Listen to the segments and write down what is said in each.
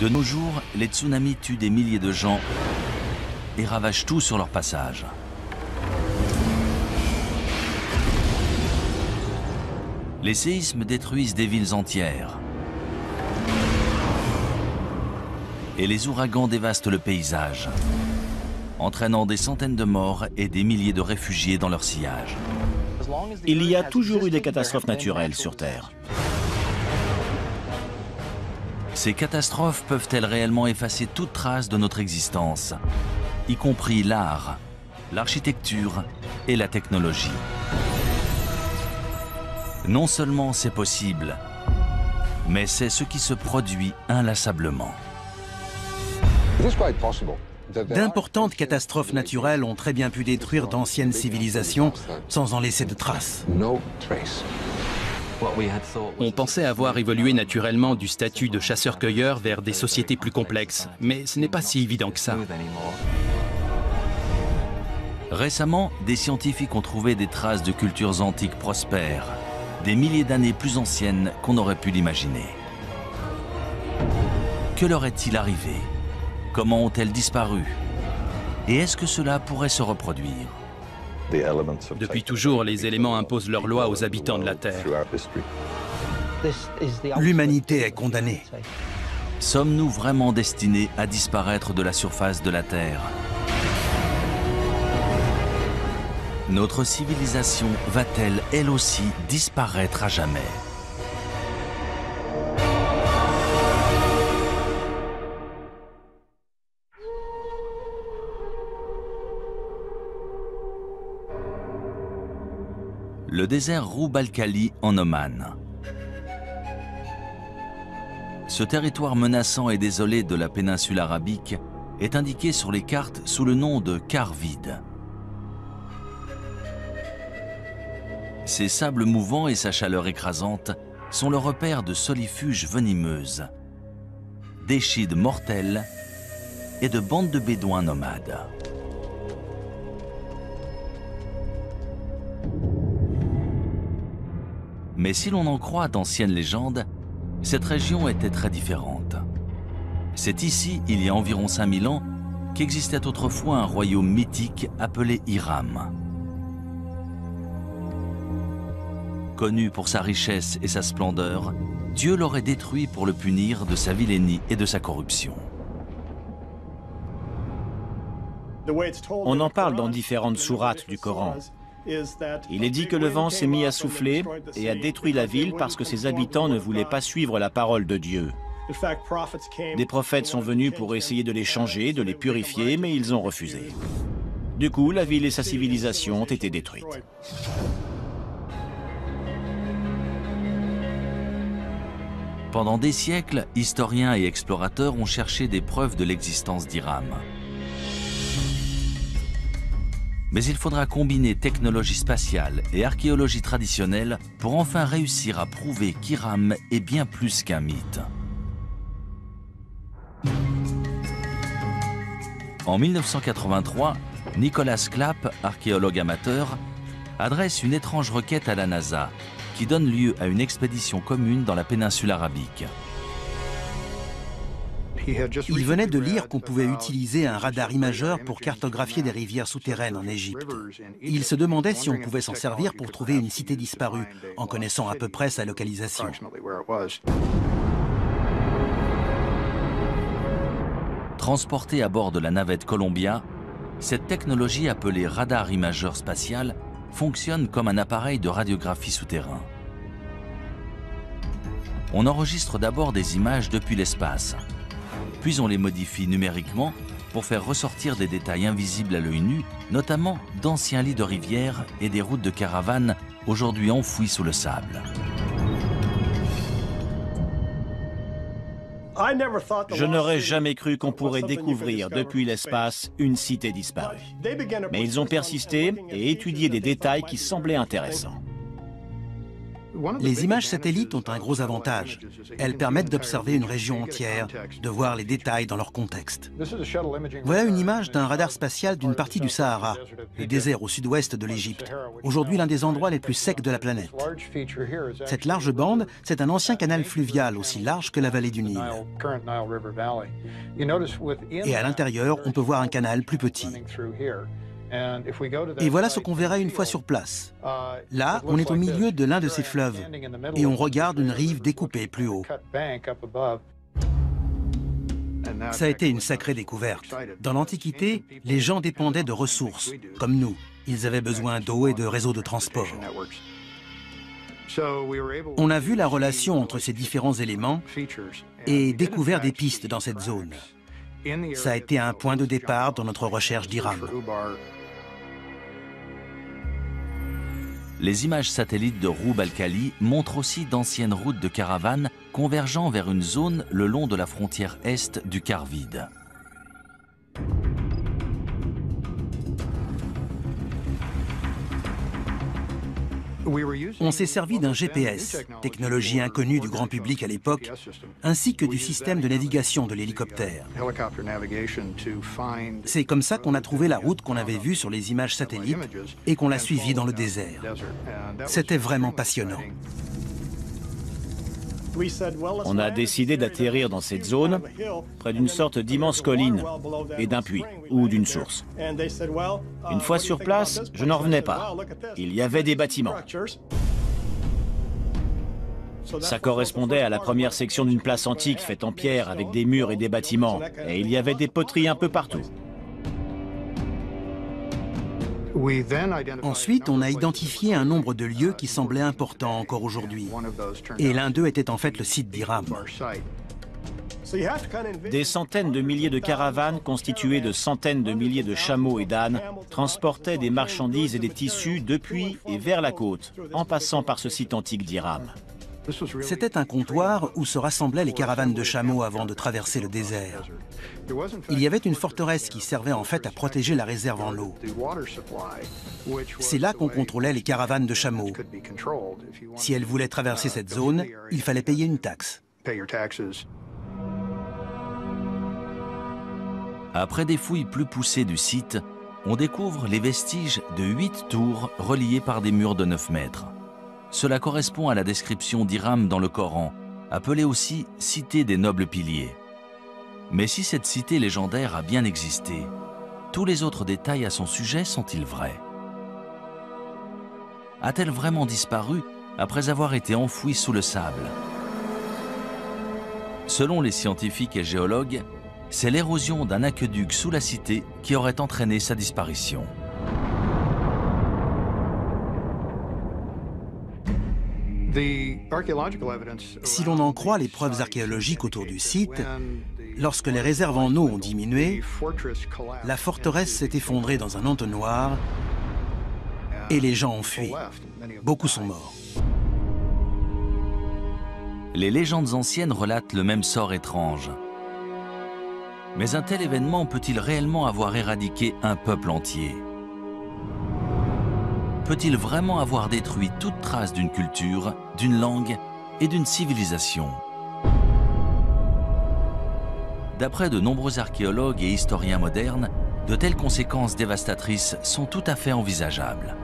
De nos jours, les tsunamis tuent des milliers de gens et ravagent tout sur leur passage. Les séismes détruisent des villes entières. Et les ouragans dévastent le paysage, entraînant des centaines de morts et des milliers de réfugiés dans leur sillage. Il y a toujours eu des catastrophes naturelles sur Terre. Ces catastrophes peuvent-elles réellement effacer toute trace de notre existence, y compris l'art, l'architecture et la technologie? Non seulement c'est possible, mais c'est ce qui se produit inlassablement. D'importantes catastrophes naturelles ont très bien pu détruire d'anciennes civilisations sans en laisser de traces. On pensait avoir évolué naturellement du statut de chasseur-cueilleur vers des sociétés plus complexes, mais ce n'est pas si évident que ça. Récemment, des scientifiques ont trouvé des traces de cultures antiques prospères, des milliers d'années plus anciennes qu'on aurait pu l'imaginer. Que leur est-il arrivé? Comment ont-elles disparu? Et est-ce que cela pourrait se reproduire? Depuis toujours, les éléments imposent leurs lois aux habitants de la Terre. L'humanité est condamnée. Sommes-nous vraiment destinés à disparaître de la surface de la Terre? Notre civilisation va-t-elle, elle aussi, disparaître à jamais? Le désert Roub al-Khali en Oman. Ce territoire menaçant et désolé de la péninsule arabique est indiqué sur les cartes sous le nom de quart vide. Ses sables mouvants et sa chaleur écrasante sont le repère de solifuges venimeuses, d'échides mortels et de bandes de bédouins nomades. Mais si l'on en croit d'anciennes légendes, cette région était très différente. C'est ici, il y a environ 5000 ans, qu'existait autrefois un royaume mythique appelé Hiram. Connu pour sa richesse et sa splendeur, Dieu l'aurait détruit pour le punir de sa vilainie et de sa corruption. On en parle dans différentes sourates du Coran. Il est dit que le vent s'est mis à souffler et a détruit la ville parce que ses habitants ne voulaient pas suivre la parole de Dieu. Des prophètes sont venus pour essayer de les changer, de les purifier, mais ils ont refusé. Du coup, la ville et sa civilisation ont été détruites. Pendant des siècles, historiens et explorateurs ont cherché des preuves de l'existence d'Hiram. Mais il faudra combiner technologie spatiale et archéologie traditionnelle pour enfin réussir à prouver qu'Hiram est bien plus qu'un mythe. En 1983, Nicholas Clapp, archéologue amateur, adresse une étrange requête à la NASA qui donne lieu à une expédition commune dans la péninsule arabique. Il venait de lire qu'on pouvait utiliser un radar imageur pour cartographier des rivières souterraines en Égypte. Il se demandait si on pouvait s'en servir pour trouver une cité disparue, en connaissant à peu près sa localisation. Transportée à bord de la navette Columbia, cette technologie appelée radar imageur spatial fonctionne comme un appareil de radiographie souterrain. On enregistre d'abord des images depuis l'espace, puis on les modifie numériquement pour faire ressortir des détails invisibles à l'œil nu, notamment d'anciens lits de rivières et des routes de caravanes aujourd'hui enfouies sous le sable. Je n'aurais jamais cru qu'on pourrait découvrir depuis l'espace une cité disparue. Mais ils ont persisté et étudié des détails qui semblaient intéressants. Les images satellites ont un gros avantage. Elles permettent d'observer une région entière, de voir les détails dans leur contexte. Voilà une image d'un radar spatial d'une partie du Sahara, le désert au sud-ouest de l'Égypte, aujourd'hui l'un des endroits les plus secs de la planète. Cette large bande, c'est un ancien canal fluvial aussi large que la vallée du Nil. Et à l'intérieur, on peut voir un canal plus petit. Et voilà ce qu'on verrait une fois sur place. Là, on est au milieu de l'un de ces fleuves et on regarde une rive découpée plus haut. Ça a été une sacrée découverte. Dans l'Antiquité, les gens dépendaient de ressources, comme nous. Ils avaient besoin d'eau et de réseaux de transport. On a vu la relation entre ces différents éléments et découvert des pistes dans cette zone. Ça a été un point de départ dans notre recherche d'Iram. Les images satellites de Roub al-Khali montrent aussi d'anciennes routes de caravanes convergeant vers une zone le long de la frontière est du quart vide. On s'est servi d'un GPS, technologie inconnue du grand public à l'époque, ainsi que du système de navigation de l'hélicoptère. C'est comme ça qu'on a trouvé la route qu'on avait vue sur les images satellites et qu'on l'a suivie dans le désert. C'était vraiment passionnant. On a décidé d'atterrir dans cette zone, près d'une sorte d'immense colline et d'un puits ou d'une source. Une fois sur place, je n'en revenais pas. Il y avait des bâtiments. Ça correspondait à la première section d'une place antique faite en pierre avec des murs et des bâtiments. Et il y avait des poteries un peu partout. Ensuite, on a identifié un nombre de lieux qui semblaient importants encore aujourd'hui. Et l'un d'eux était en fait le site d'Iram. Des centaines de milliers de caravanes constituées de centaines de milliers de chameaux et d'ânes transportaient des marchandises et des tissus depuis et vers la côte, en passant par ce site antique d'Iram. C'était un comptoir où se rassemblaient les caravanes de chameaux avant de traverser le désert. Il y avait une forteresse qui servait en fait à protéger la réserve en eau. C'est là qu'on contrôlait les caravanes de chameaux. Si elles voulaient traverser cette zone, il fallait payer une taxe. Après des fouilles plus poussées du site, on découvre les vestiges de 8 tours reliées par des murs de 9 mètres. Cela correspond à la description d'Iram dans le Coran, appelée aussi « cité des nobles piliers ». Mais si cette cité légendaire a bien existé, tous les autres détails à son sujet sont-ils vrais? A-t-elle vraiment disparu après avoir été enfouie sous le sable? Selon les scientifiques et géologues, c'est l'érosion d'un aqueduc sous la cité qui aurait entraîné sa disparition. Si l'on en croit les preuves archéologiques autour du site, lorsque les réserves en eau ont diminué, la forteresse s'est effondrée dans un entonnoir et les gens ont fui. Beaucoup sont morts. Les légendes anciennes relatent le même sort étrange. Mais un tel événement peut-il réellement avoir éradiqué un peuple entier? Peut-il vraiment avoir détruit toute trace d'une culture, d'une langue et d'une civilisation? D'après de nombreux archéologues et historiens modernes, de telles conséquences dévastatrices sont tout à fait envisageables.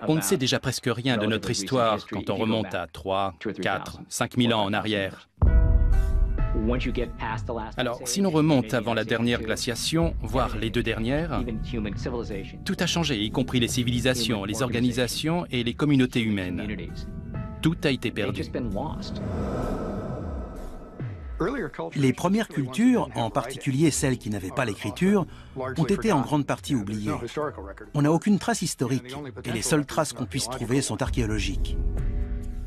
On ne sait déjà presque rien de notre histoire quand on remonte à 3, 4, 5 000 ans en arrière. Alors, si l'on remonte avant la dernière glaciation, voire les 2 dernières, tout a changé, y compris les civilisations, les organisations et les communautés humaines. Tout a été perdu. Les premières cultures, en particulier celles qui n'avaient pas l'écriture, ont été en grande partie oubliées. On n'a aucune trace historique et les seules traces qu'on puisse trouver sont archéologiques.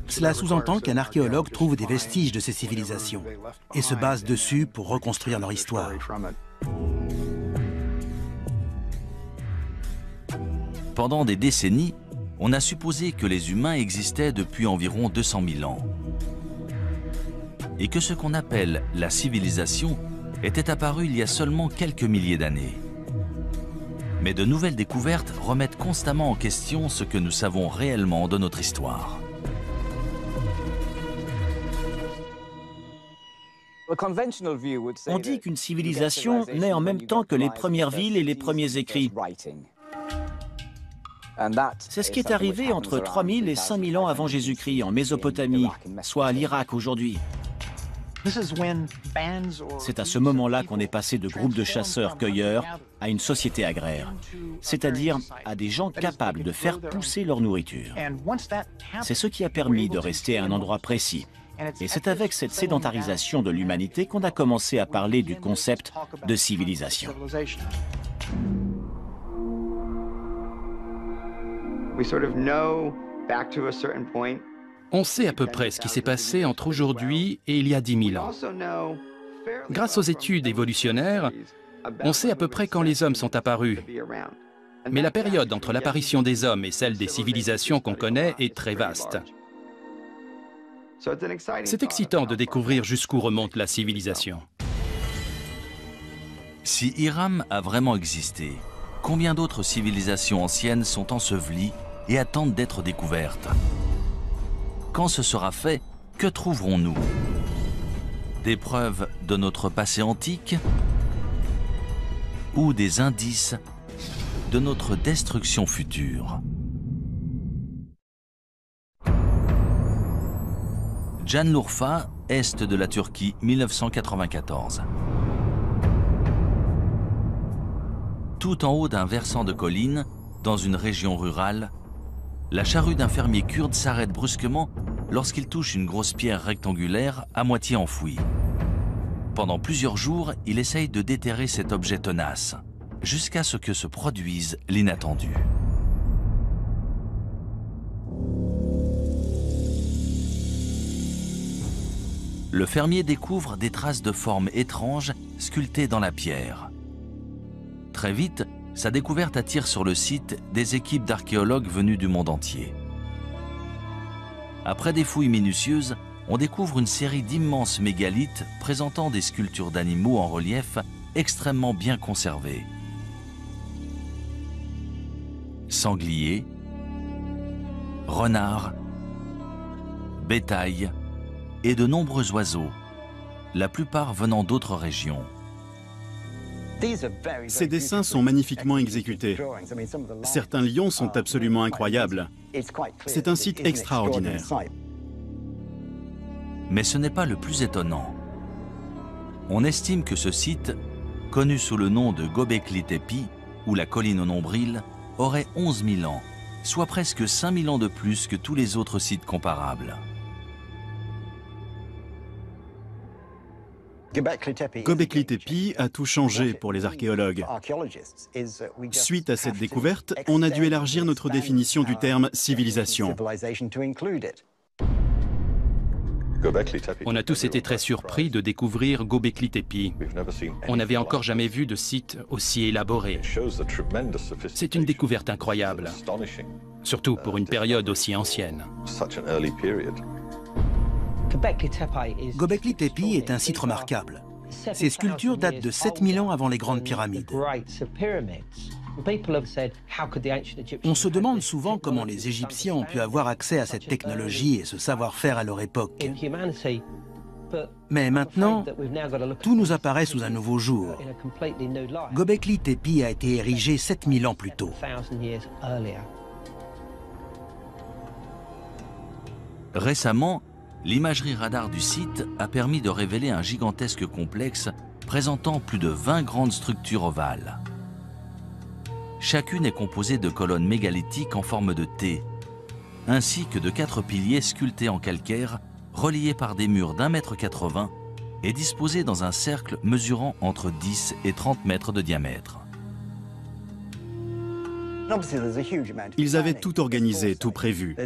Cela sous-entend qu'un archéologue trouve des vestiges de ces civilisations et se base dessus pour reconstruire leur histoire. Pendant des décennies, on a supposé que les humains existaient depuis environ 200 000 ans et que ce qu'on appelle la civilisation était apparu il y a seulement quelques milliers d'années. Mais de nouvelles découvertes remettent constamment en question ce que nous savons réellement de notre histoire. On dit qu'une civilisation naît en même temps que les premières villes et les premiers écrits. C'est ce qui est arrivé entre 3000 et 5000 ans avant Jésus-Christ en Mésopotamie, soit à l'Irak aujourd'hui. C'est à ce moment-là qu'on est passé de groupes de chasseurs-cueilleurs à une société agraire, c'est-à-dire à des gens capables de faire pousser leur nourriture. C'est ce qui a permis de rester à un endroit précis. Et c'est avec cette sédentarisation de l'humanité qu'on a commencé à parler du concept de civilisation. On sait à peu près ce qui s'est passé entre aujourd'hui et il y a 10 000 ans. Grâce aux études évolutionnaires, on sait à peu près quand les hommes sont apparus. Mais la période entre l'apparition des hommes et celle des civilisations qu'on connaît est très vaste. C'est excitant de découvrir jusqu'où remonte la civilisation. Si Hiram a vraiment existé, combien d'autres civilisations anciennes sont ensevelies et attendent d'être découvertes? Quand ce sera fait, que trouverons-nous? Des preuves de notre passé antique ou des indices de notre destruction future? Şanlıurfa, est de la Turquie, 1994. Tout en haut d'un versant de colline, dans une région rurale, la charrue d'un fermier kurde s'arrête brusquement lorsqu'il touche une grosse pierre rectangulaire à moitié enfouie. Pendant plusieurs jours, il essaye de déterrer cet objet tenace, jusqu'à ce que se produise l'inattendu. Le fermier découvre des traces de formes étranges sculptées dans la pierre. Très vite, sa découverte attire sur le site des équipes d'archéologues venus du monde entier. Après des fouilles minutieuses, on découvre une série d'immenses mégalithes présentant des sculptures d'animaux en relief extrêmement bien conservées. Sangliers, renards, bétail et de nombreux oiseaux, la plupart venant d'autres régions. Ces dessins sont magnifiquement exécutés. Certains lions sont absolument incroyables. C'est un site extraordinaire. Mais ce n'est pas le plus étonnant. On estime que ce site, connu sous le nom de Göbekli Tepe, ou la colline au nombril, aurait 11 000 ans, soit presque 5 000 ans de plus que tous les autres sites comparables. Göbekli Tepe a tout changé pour les archéologues. Suite à cette découverte, on a dû élargir notre définition du terme civilisation. On a tous été très surpris de découvrir Göbekli Tepe. On n'avait encore jamais vu de site aussi élaboré. C'est une découverte incroyable, surtout pour une période aussi ancienne. Göbekli Tepe est un site remarquable. Ces sculptures datent de 7000 ans avant les grandes pyramides. On se demande souvent comment les Égyptiens ont pu avoir accès à cette technologie et ce savoir-faire à leur époque. Mais maintenant, tout nous apparaît sous un nouveau jour. Göbekli Tepe a été érigé 7000 ans plus tôt. Récemment, l'imagerie radar du site a permis de révéler un gigantesque complexe présentant plus de 20 grandes structures ovales. Chacune est composée de colonnes mégalithiques en forme de T, ainsi que de 4 piliers sculptés en calcaire, reliés par des murs d'1,80 m et disposés dans un cercle mesurant entre 10 et 30 mètres de diamètre. Ils avaient tout organisé, tout prévu.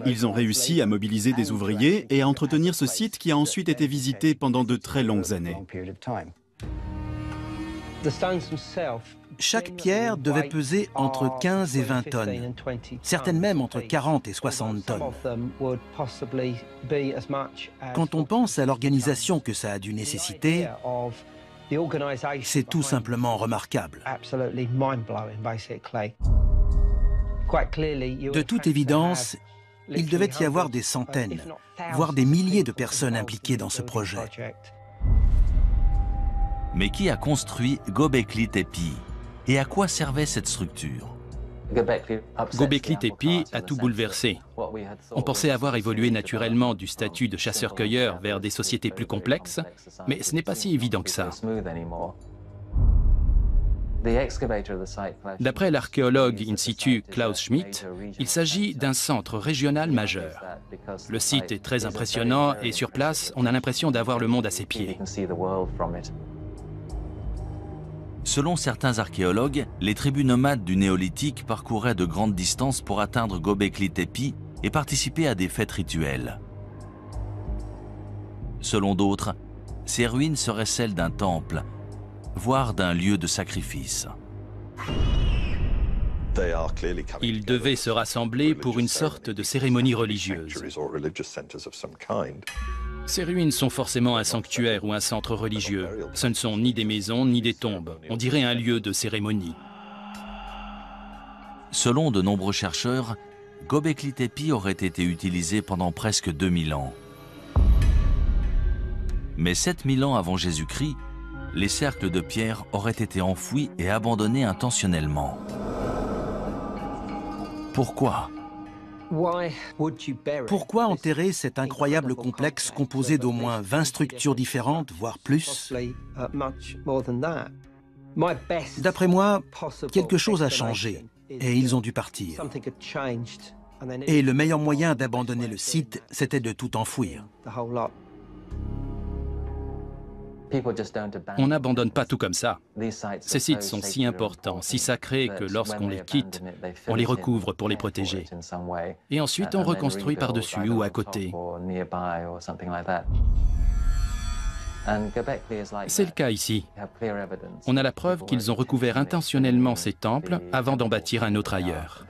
Ils ont réussi à mobiliser des ouvriers et à entretenir ce site qui a ensuite été visité pendant de très longues années. Chaque pierre devait peser entre 15 et 20 tonnes, certaines même entre 40 et 60 tonnes. Quand on pense à l'organisation que ça a dû nécessiter, C'est tout simplement remarquable. De toute évidence, il devait y avoir des centaines, voire des milliers de personnes impliquées dans ce projet. Mais qui a construit Göbekli Tepe? Et à quoi servait cette structure? Göbekli Tepe a tout bouleversé. On pensait avoir évolué naturellement du statut de chasseur-cueilleur vers des sociétés plus complexes, mais ce n'est pas si évident que ça. D'après l'archéologue in situ Klaus Schmidt, il s'agit d'un centre régional majeur. Le site est très impressionnant et sur place, on a l'impression d'avoir le monde à ses pieds. Selon certains archéologues, les tribus nomades du néolithique parcouraient de grandes distances pour atteindre Göbekli Tepe et participer à des fêtes rituelles. Selon d'autres, ces ruines seraient celles d'un temple, voire d'un lieu de sacrifice. Ils devaient se rassembler pour une sorte de cérémonie religieuse. Ces ruines sont forcément un sanctuaire ou un centre religieux. Ce ne sont ni des maisons ni des tombes. On dirait un lieu de cérémonie. Selon de nombreux chercheurs, Göbekli Tepe aurait été utilisé pendant presque 2000 ans. Mais 7000 ans avant Jésus-Christ, les cercles de pierre auraient été enfouis et abandonnés intentionnellement. Pourquoi ? Pourquoi enterrer cet incroyable complexe composé d'au moins 20 structures différentes, voire plus? D'après moi, quelque chose a changé et ils ont dû partir. Et le meilleur moyen d'abandonner le site, c'était de tout enfouir. On n'abandonne pas tout comme ça. Ces sites sont si importants, si sacrés que lorsqu'on les quitte, on les recouvre pour les protéger. Et ensuite, on reconstruit par-dessus ou à côté. C'est le cas ici. On a la preuve qu'ils ont recouvert intentionnellement ces temples avant d'en bâtir un autre ailleurs.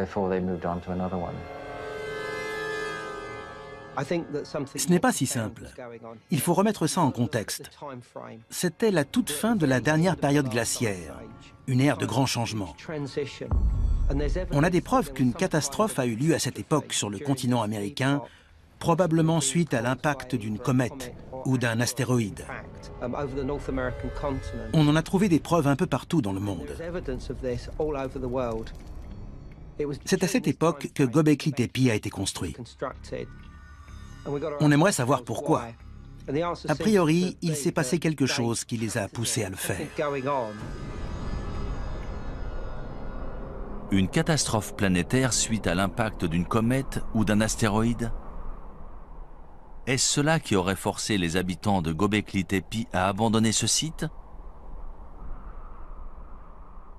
Ce n'est pas si simple. Il faut remettre ça en contexte. C'était la toute fin de la dernière période glaciaire, une ère de grands changements. On a des preuves qu'une catastrophe a eu lieu à cette époque sur le continent américain, probablement suite à l'impact d'une comète ou d'un astéroïde. On en a trouvé des preuves un peu partout dans le monde. C'est à cette époque que Göbekli Tepe a été construit. On aimerait savoir pourquoi. A priori, il s'est passé quelque chose qui les a poussés à le faire. Une catastrophe planétaire suite à l'impact d'une comète ou d'un astéroïde? Est-ce cela qui aurait forcé les habitants de Göbekli Tepe à abandonner ce site?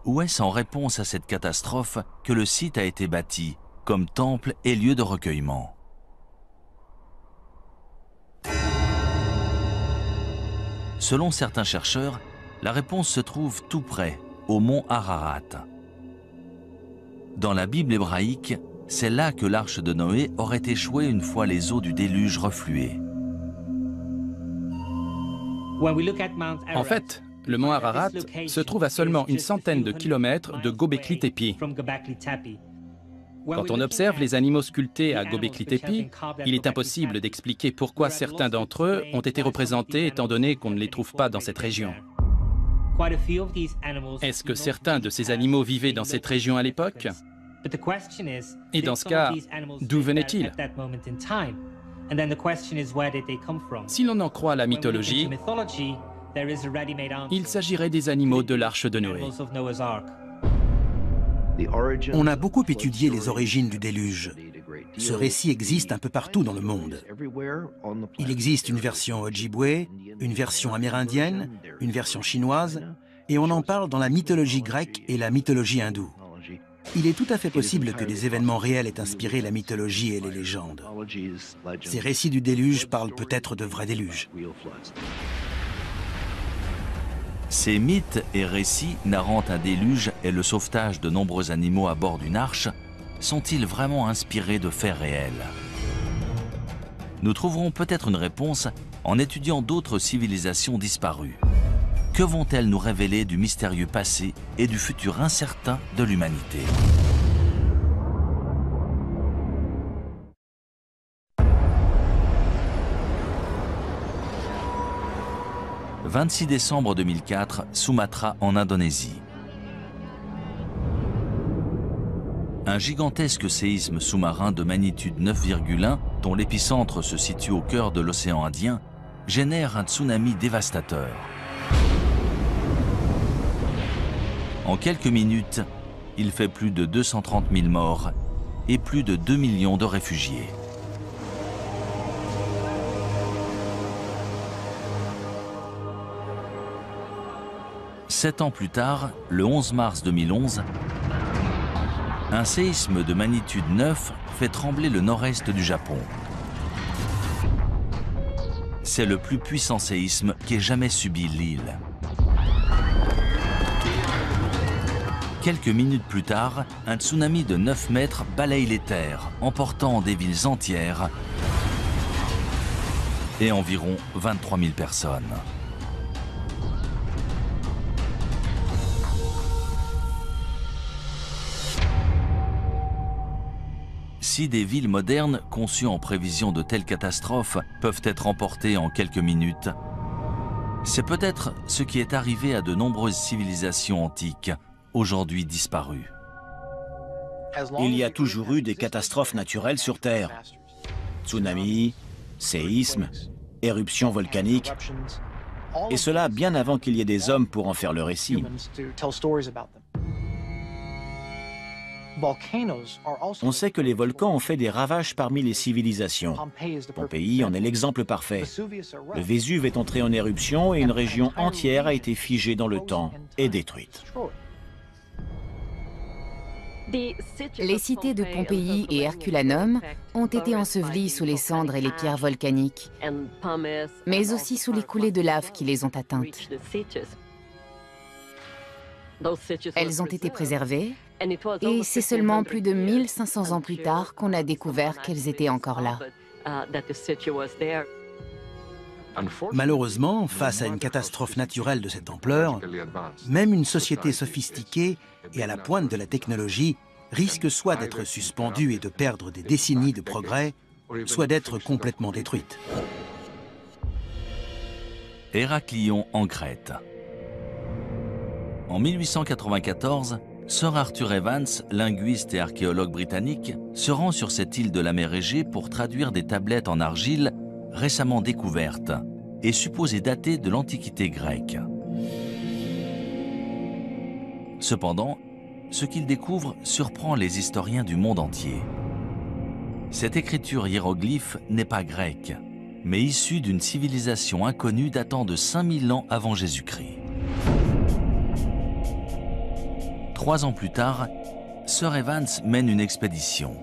Ou est-ce en réponse à cette catastrophe que le site a été bâti comme temple et lieu de recueillement? Selon certains chercheurs, la réponse se trouve tout près, au mont Ararat. Dans la Bible hébraïque, c'est là que l'arche de Noé aurait échoué une fois les eaux du déluge refluées. En fait, le mont Ararat se trouve à seulement une centaine de kilomètres de Göbekli Tepe. Quand on observe les animaux sculptés à Göbekli Tepe, il est impossible d'expliquer pourquoi certains d'entre eux ont été représentés étant donné qu'on ne les trouve pas dans cette région. Est-ce que certains de ces animaux vivaient dans cette région à l'époque? Et dans ce cas, d'où venaient-ils? Si l'on en croit la mythologie, il s'agirait des animaux de l'arche de Noé. On a beaucoup étudié les origines du déluge. Ce récit existe un peu partout dans le monde. Il existe une version ojibwé, une version amérindienne, une version chinoise, et on en parle dans la mythologie grecque et la mythologie hindoue. Il est tout à fait possible que des événements réels aient inspiré la mythologie et les légendes. Ces récits du déluge parlent peut-être de vrais déluges. Ces mythes et récits narrant un déluge et le sauvetage de nombreux animaux à bord d'une arche sont-ils vraiment inspirés de faits réels? Nous trouverons peut-être une réponse en étudiant d'autres civilisations disparues. Que vont-elles nous révéler du mystérieux passé et du futur incertain de l'humanité? « 26 décembre 2004, Sumatra en Indonésie. Un gigantesque séisme sous-marin de magnitude 9,1, dont l'épicentre se situe au cœur de l'océan Indien, génère un tsunami dévastateur. En quelques minutes, il fait plus de 230 000 morts et plus de 2 millions de réfugiés. Sept ans plus tard, le 11 mars 2011, un séisme de magnitude 9 fait trembler le nord-est du Japon. C'est le plus puissant séisme qu'ait jamais subi l'île. Quelques minutes plus tard, un tsunami de 9 mètres balaye les terres, emportant des villes entières et environ 23 000 personnes. Si des villes modernes conçues en prévision de telles catastrophes peuvent être emportées en quelques minutes, c'est peut-être ce qui est arrivé à de nombreuses civilisations antiques, aujourd'hui disparues. Il y a toujours eu des catastrophes naturelles sur Terre. Tsunamis, séismes, éruptions volcaniques, et cela bien avant qu'il y ait des hommes pour en faire le récit. On sait que les volcans ont fait des ravages parmi les civilisations. Pompéi en est l'exemple parfait. Le Vésuve est entré en éruption et une région entière a été figée dans le temps et détruite. Les cités de Pompéi et Herculanum ont été ensevelies sous les cendres et les pierres volcaniques, mais aussi sous les coulées de lave qui les ont atteintes. Elles ont été préservées, et c'est seulement plus de 1500 ans plus tard qu'on a découvert qu'elles étaient encore là. Malheureusement, face à une catastrophe naturelle de cette ampleur, même une société sophistiquée et à la pointe de la technologie risque soit d'être suspendue et de perdre des décennies de progrès, soit d'être complètement détruite. Héraclion en Crète. En 1894, Sir Arthur Evans, linguiste et archéologue britannique, se rend sur cette île de la mer Égée pour traduire des tablettes en argile récemment découvertes et supposées datées de l'Antiquité grecque. Cependant, ce qu'il découvre surprend les historiens du monde entier. Cette écriture hiéroglyphe n'est pas grecque, mais issue d'une civilisation inconnue datant de 5000 ans avant Jésus-Christ. 3 ans plus tard, Sir Evans mène une expédition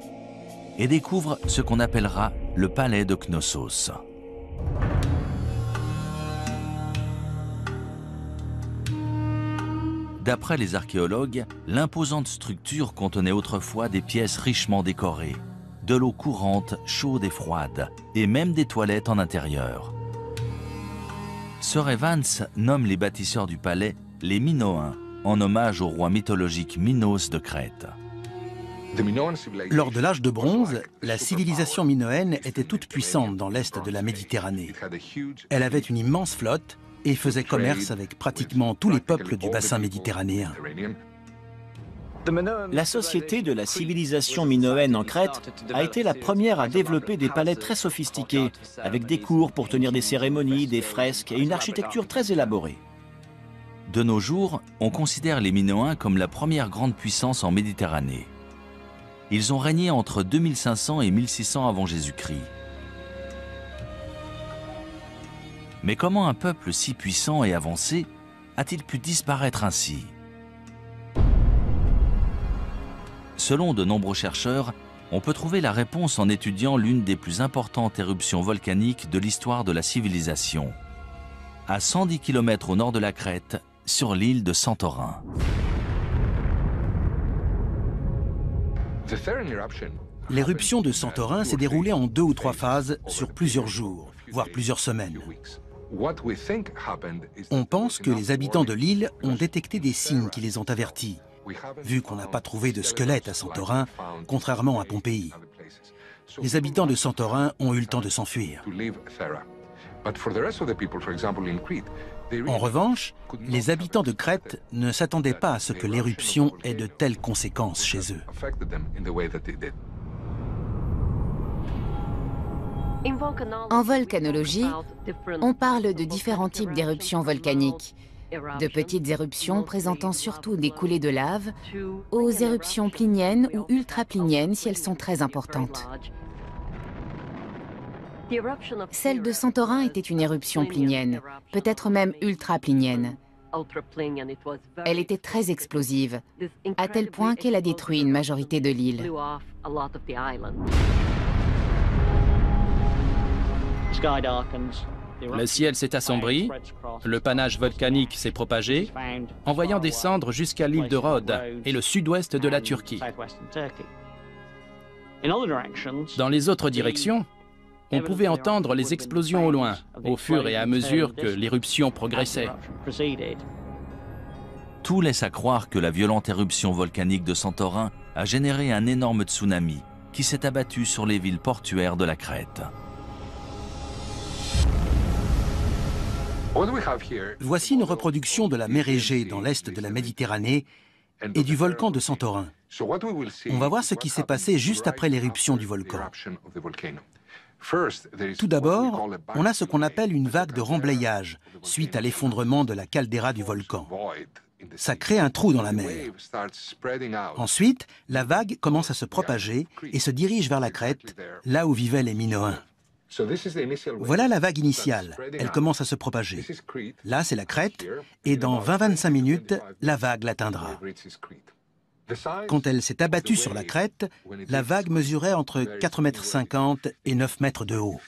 et découvre ce qu'on appellera le palais de Knossos. D'après les archéologues, l'imposante structure contenait autrefois des pièces richement décorées, de l'eau courante, chaude et froide, et même des toilettes en intérieur. Sir Evans nomme les bâtisseurs du palais les Minoens, en hommage au roi mythologique Minos de Crète. Lors de l'âge de bronze, la civilisation minoenne était toute puissante dans l'est de la Méditerranée. Elle avait une immense flotte et faisait commerce avec pratiquement tous les peuples du bassin méditerranéen. La société de la civilisation minoenne en Crète a été la première à développer des palais très sophistiqués, avec des cours pour tenir des cérémonies, des fresques et une architecture très élaborée. De nos jours, on considère les Minoens comme la première grande puissance en Méditerranée. Ils ont régné entre 2500 et 1600 avant Jésus-Christ. Mais comment un peuple si puissant et avancé a-t-il pu disparaître ainsi? Selon de nombreux chercheurs, on peut trouver la réponse en étudiant l'une des plus importantes éruptions volcaniques de l'histoire de la civilisation, à 110 km au nord de la Crète, sur l'île de Santorin. L'éruption de Santorin s'est déroulée en 2 ou 3 phases sur plusieurs jours, voire plusieurs semaines. On pense que les habitants de l'île ont détecté des signes qui les ont avertis, vu qu'on n'a pas trouvé de squelette à Santorin, contrairement à Pompéi. Les habitants de Santorin ont eu le temps de s'enfuir. En revanche, les habitants de Crète ne s'attendaient pas à ce que l'éruption ait de telles conséquences chez eux. En volcanologie, on parle de différents types d'éruptions volcaniques, de petites éruptions présentant surtout des coulées de lave, aux éruptions pliniennes ou ultrapliniennes si elles sont très importantes. Celle de Santorin était une éruption plinienne, peut-être même ultraplinienne. Elle était très explosive, à tel point qu'elle a détruit une majorité de l'île. Le ciel s'est assombri, le panache volcanique s'est propagé, envoyant des cendres jusqu'à l'île de Rhodes et le sud-ouest de la Turquie. Dans les autres directions, on pouvait entendre les explosions au loin, au fur et à mesure que l'éruption progressait. Tout laisse à croire que la violente éruption volcanique de Santorin a généré un énorme tsunami qui s'est abattu sur les villes portuaires de la Crète. Voici une reproduction de la mer Égée dans l'est de la Méditerranée et du volcan de Santorin. On va voir ce qui s'est passé juste après l'éruption du volcan. Tout d'abord, on a ce qu'on appelle une vague de remblayage suite à l'effondrement de la caldeira du volcan. Ça crée un trou dans la mer. Ensuite, la vague commence à se propager et se dirige vers la Crète, là où vivaient les Minoens. Voilà la vague initiale. Elle commence à se propager. Là, c'est la Crète, et dans 20-25 minutes, la vague l'atteindra. Quand elle s'est abattue sur la Crète, la vague mesurait entre 4,50 m et 9 m de haut.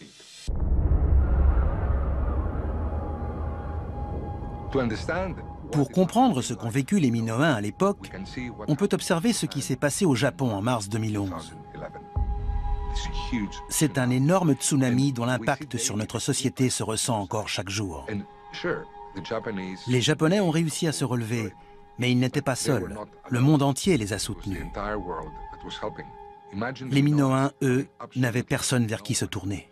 Pour comprendre ce qu'ont vécu les Minoens à l'époque, on peut observer ce qui s'est passé au Japon en mars 2011. C'est un énorme tsunami dont l'impact sur notre société se ressent encore chaque jour. Les Japonais ont réussi à se relever, mais ils n'étaient pas seuls. Le monde entier les a soutenus. Les Minoens, eux, n'avaient personne vers qui se tourner.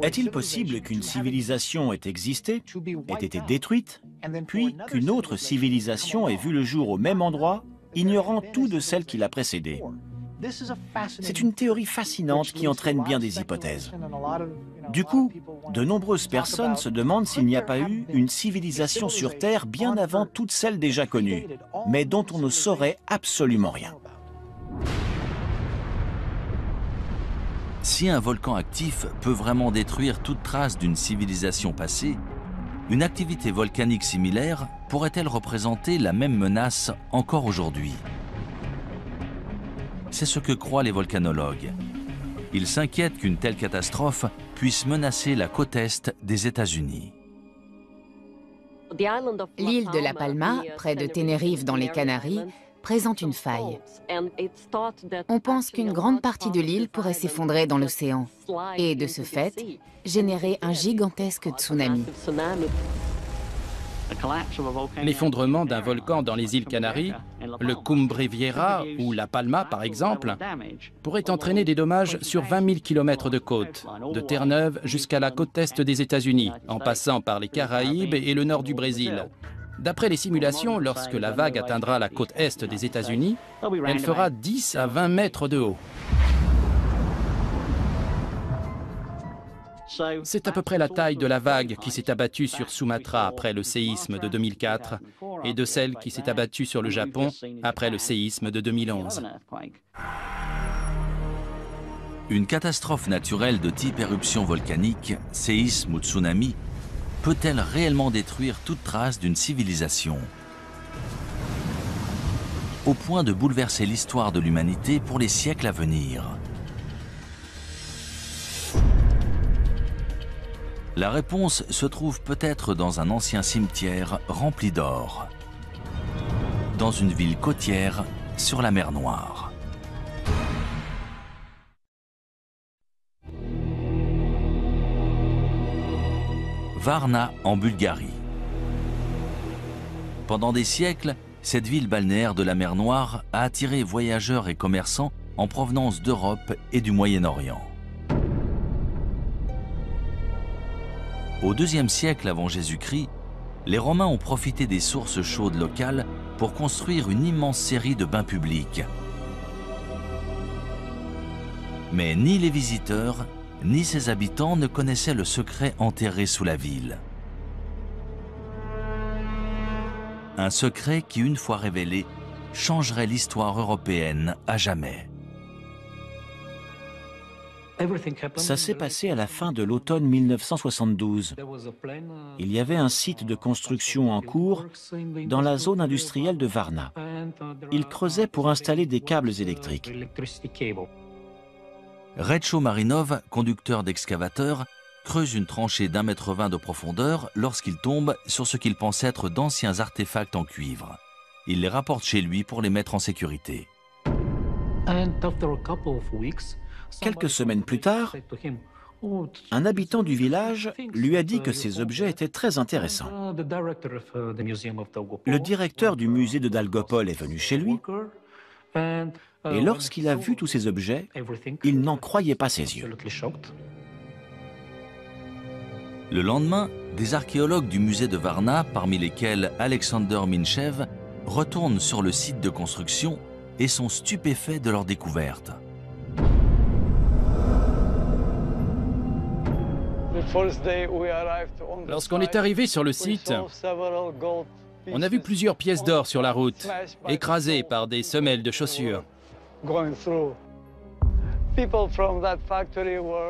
Est-il possible qu'une civilisation ait existé, ait été détruite, puis qu'une autre civilisation ait vu le jour au même endroit, ignorant tout de celle qui l'a précédée? C'est une théorie fascinante qui entraîne bien des hypothèses. Du coup, de nombreuses personnes se demandent s'il n'y a pas eu une civilisation sur Terre bien avant toutes celles déjà connues, mais dont on ne saurait absolument rien. Si un volcan actif peut vraiment détruire toute trace d'une civilisation passée, une activité volcanique similaire pourrait-elle représenter la même menace encore aujourd'hui? C'est ce que croient les volcanologues. Ils s'inquiètent qu'une telle catastrophe puisse menacer la côte est des États-Unis. L'île de La Palma, près de Tenerife dans les Canaries, présente une faille. On pense qu'une grande partie de l'île pourrait s'effondrer dans l'océan et, de ce fait, générer un gigantesque tsunami. L'effondrement d'un volcan dans les îles Canaries, le Cumbre Vieja ou La Palma par exemple, pourrait entraîner des dommages sur 20 000 km de côte, de Terre-Neuve jusqu'à la côte est des États-Unis, en passant par les Caraïbes et le nord du Brésil. D'après les simulations, lorsque la vague atteindra la côte est des États-Unis, elle fera 10 à 20 mètres de haut. C'est à peu près la taille de la vague qui s'est abattue sur Sumatra après le séisme de 2004 et de celle qui s'est abattue sur le Japon après le séisme de 2011. Une catastrophe naturelle de type éruption volcanique, séisme ou tsunami, peut-elle réellement détruire toute trace d'une civilisation? Au point de bouleverser l'histoire de l'humanité pour les siècles à venir. La réponse se trouve peut-être dans un ancien cimetière rempli d'or. dans une ville côtière sur la mer Noire. Varna en Bulgarie. Pendant des siècles, cette ville balnéaire de la mer Noire a attiré voyageurs et commerçants en provenance d'Europe et du Moyen-Orient. Au IIe siècle avant Jésus-Christ, les Romains ont profité des sources chaudes locales pour construire une immense série de bains publics. Mais ni les visiteurs, ni ses habitants ne connaissaient le secret enterré sous la ville. Un secret qui, une fois révélé, changerait l'histoire européenne à jamais. Ça s'est passé à la fin de l'automne 1972. Il y avait un site de construction en cours dans la zone industrielle de Varna. Ils creusaient pour installer des câbles électriques. Retcho Marinov, conducteur d'excavateur, creuse une tranchée d'1,20 m de profondeur lorsqu'il tombe sur ce qu'il pense être d'anciens artefacts en cuivre. Il les rapporte chez lui pour les mettre en sécurité. Quelques semaines plus tard, un habitant du village lui a dit que ces objets étaient très intéressants. Le directeur du musée de Dalgopol est venu chez lui, et lorsqu'il a vu tous ces objets, il n'en croyait pas ses yeux. Le lendemain, des archéologues du musée de Varna, parmi lesquels Alexander Minchev, retournent sur le site de construction et sont stupéfaits de leur découverte. Lorsqu'on est arrivé sur le site, on a vu plusieurs pièces d'or sur la route, écrasées par des semelles de chaussures.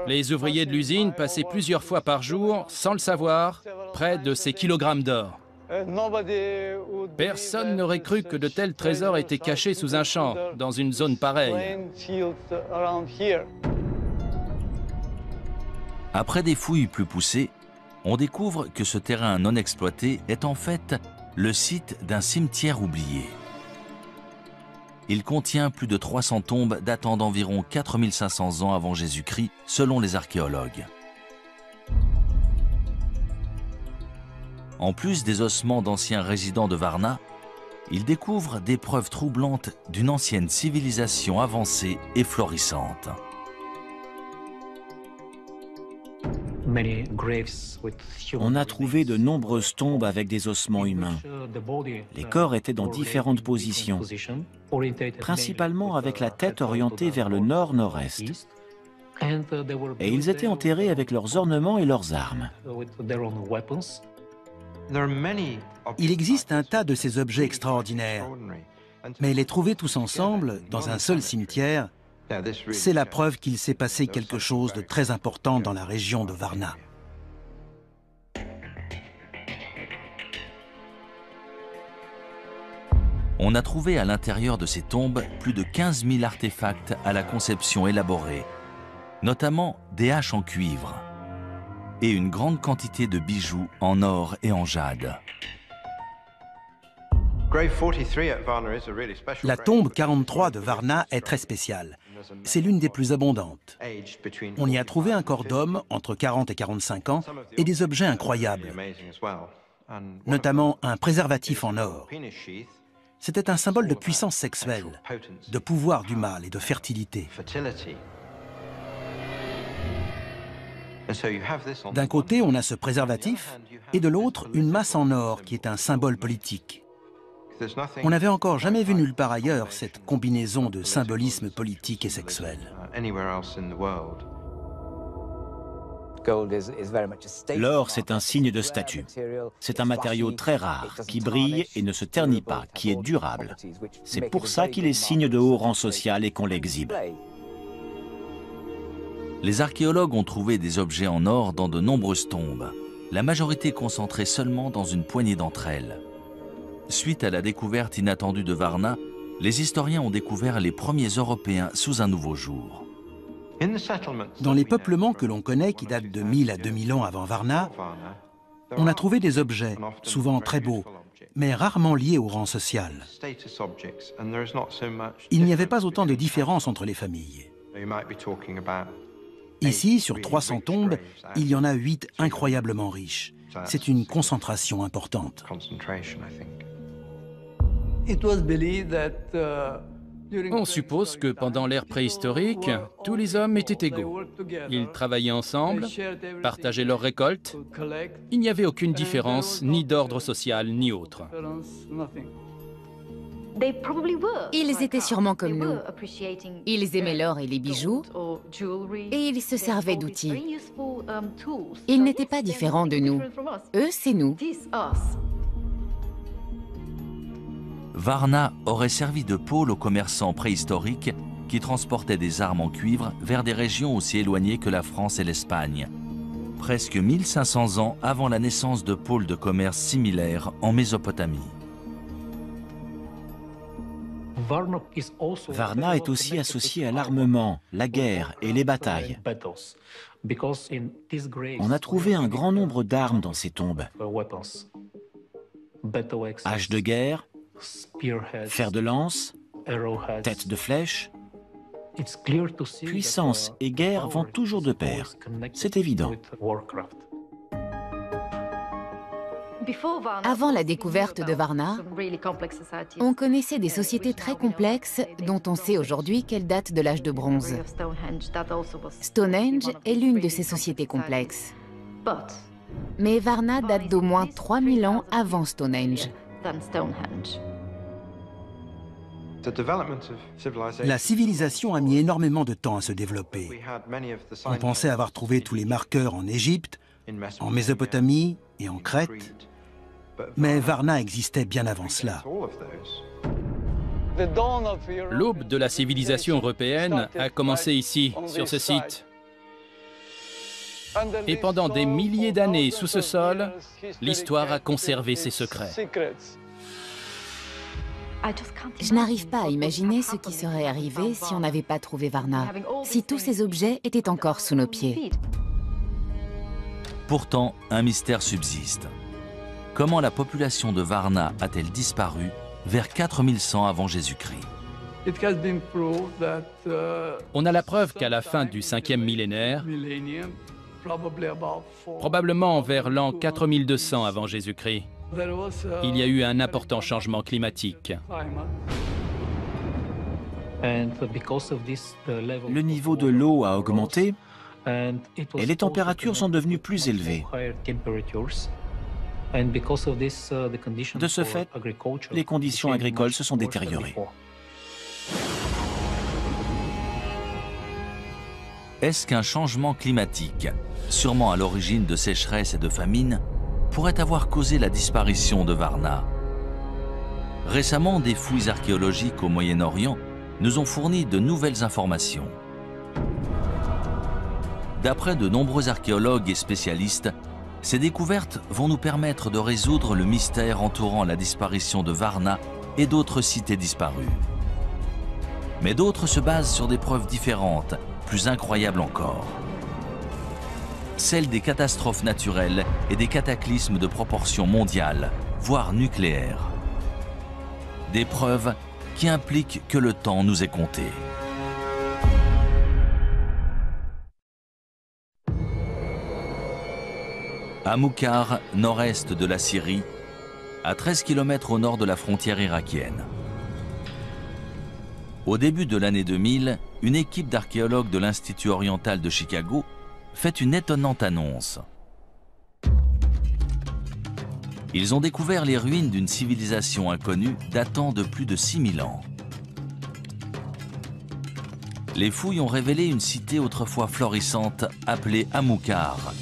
Les ouvriers de l'usine passaient plusieurs fois par jour, sans le savoir, près de ces kilogrammes d'or. Personne n'aurait cru que de tels trésors étaient cachés sous un champ, dans une zone pareille. Après des fouilles plus poussées, on découvre que ce terrain non exploité est en fait le site d'un cimetière oublié. Il contient plus de 300 tombes datant d'environ 4500 ans avant Jésus-Christ, selon les archéologues. En plus des ossements d'anciens résidents de Varna, ils découvrent des preuves troublantes d'une ancienne civilisation avancée et florissante. On a trouvé de nombreuses tombes avec des ossements humains. Les corps étaient dans différentes positions, principalement avec la tête orientée vers le nord-nord-est. Et ils étaient enterrés avec leurs ornements et leurs armes. Il existe un tas de ces objets extraordinaires, mais les trouver tous ensemble, dans un seul cimetière, c'est la preuve qu'il s'est passé quelque chose de très important dans la région de Varna. On a trouvé à l'intérieur de ces tombes plus de 15 000 artefacts à la conception élaborée, notamment des haches en cuivre et une grande quantité de bijoux en or et en jade. La tombe 43 de Varna est très spéciale. C'est l'une des plus abondantes. On y a trouvé un corps d'homme entre 40 et 45 ans et des objets incroyables, notamment un préservatif en or. C'était un symbole de puissance sexuelle, de pouvoir du mâle et de fertilité. D'un côté, on a ce préservatif, et de l'autre, une masse en or qui est un symbole politique. On n'avait encore jamais vu nulle part ailleurs cette combinaison de symbolisme politique et sexuel. L'or, c'est un signe de statut. C'est un matériau très rare, qui brille et ne se ternit pas, qui est durable. C'est pour ça qu'il est signe de haut rang social et qu'on l'exhibe. Les archéologues ont trouvé des objets en or dans de nombreuses tombes, la majorité concentrée seulement dans une poignée d'entre elles. Suite à la découverte inattendue de Varna, les historiens ont découvert les premiers Européens sous un nouveau jour. Dans les peuplements que l'on connaît, qui datent de 1000 à 2000 ans avant Varna, On a trouvé des objets, souvent très beaux, mais rarement liés au rang social. Il n'y avait pas autant de différence entre les familles. Ici, sur 300 tombes, il y en a 8 incroyablement riches. C'est une concentration importante. On suppose que pendant l'ère préhistorique, tous les hommes étaient égaux. Ils travaillaient ensemble, partageaient leurs récoltes. Il n'y avait aucune différence, ni d'ordre social, ni autre. Ils étaient sûrement comme nous. Ils aimaient l'or et les bijoux, et ils se servaient d'outils. Ils n'étaient pas différents de nous. Eux, c'est nous. Varna aurait servi de pôle aux commerçants préhistoriques qui transportaient des armes en cuivre vers des régions aussi éloignées que la France et l'Espagne. Presque 1500 ans avant la naissance de pôles de commerce similaires en Mésopotamie. Varna est aussi associé à l'armement, la guerre et les batailles. On a trouvé un grand nombre d'armes dans ces tombes. Haches de guerre, fer de lance, tête de flèche. Puissance et guerre vont toujours de pair. C'est évident. Avant la découverte de Varna, on connaissait des sociétés très complexes dont on sait aujourd'hui qu'elles datent de l'âge de bronze. Stonehenge est l'une de ces sociétés complexes. Mais Varna date d'au moins 3000 ans avant Stonehenge. La civilisation a mis énormément de temps à se développer. On pensait avoir trouvé tous les marqueurs en Égypte, en Mésopotamie et en Crète. Mais Varna existait bien avant cela. L'aube de la civilisation européenne a commencé ici, sur ce site. Et pendant des milliers d'années sous ce sol, l'histoire a conservé ses secrets. Je n'arrive pas à imaginer ce qui serait arrivé si on n'avait pas trouvé Varna, si tous ces objets étaient encore sous nos pieds. Pourtant, un mystère subsiste. Comment la population de Varna a-t-elle disparu vers 4100 avant Jésus-Christ? On a la preuve qu'à la fin du 5e millénaire, probablement vers l'an 4200 avant Jésus-Christ, il y a eu un important changement climatique. Le niveau de l'eau a augmenté et les températures sont devenues plus élevées. De ce fait, les conditions agricoles se sont détériorées. Est-ce qu'un changement climatique, sûrement à l'origine de sécheresses et de famines, pourrait avoir causé la disparition de Varna? Récemment, des fouilles archéologiques au Moyen-Orient nous ont fourni de nouvelles informations. D'après de nombreux archéologues et spécialistes, ces découvertes vont nous permettre de résoudre le mystère entourant la disparition de Varna et d'autres cités disparues. Mais d'autres se basent sur des preuves différentes, plus incroyables encore. Celles des catastrophes naturelles et des cataclysmes de proportions mondiales, voire nucléaires. Des preuves qui impliquent que le temps nous est compté. À Moukhar, nord-est de la Syrie, à 13 km au nord de la frontière irakienne. Au début de l'année 2000, une équipe d'archéologues de l'Institut oriental de Chicago fait une étonnante annonce. Ils ont découvert les ruines d'une civilisation inconnue datant de plus de 6000 ans. Les fouilles ont révélé une cité autrefois florissante appelée Amoukhar,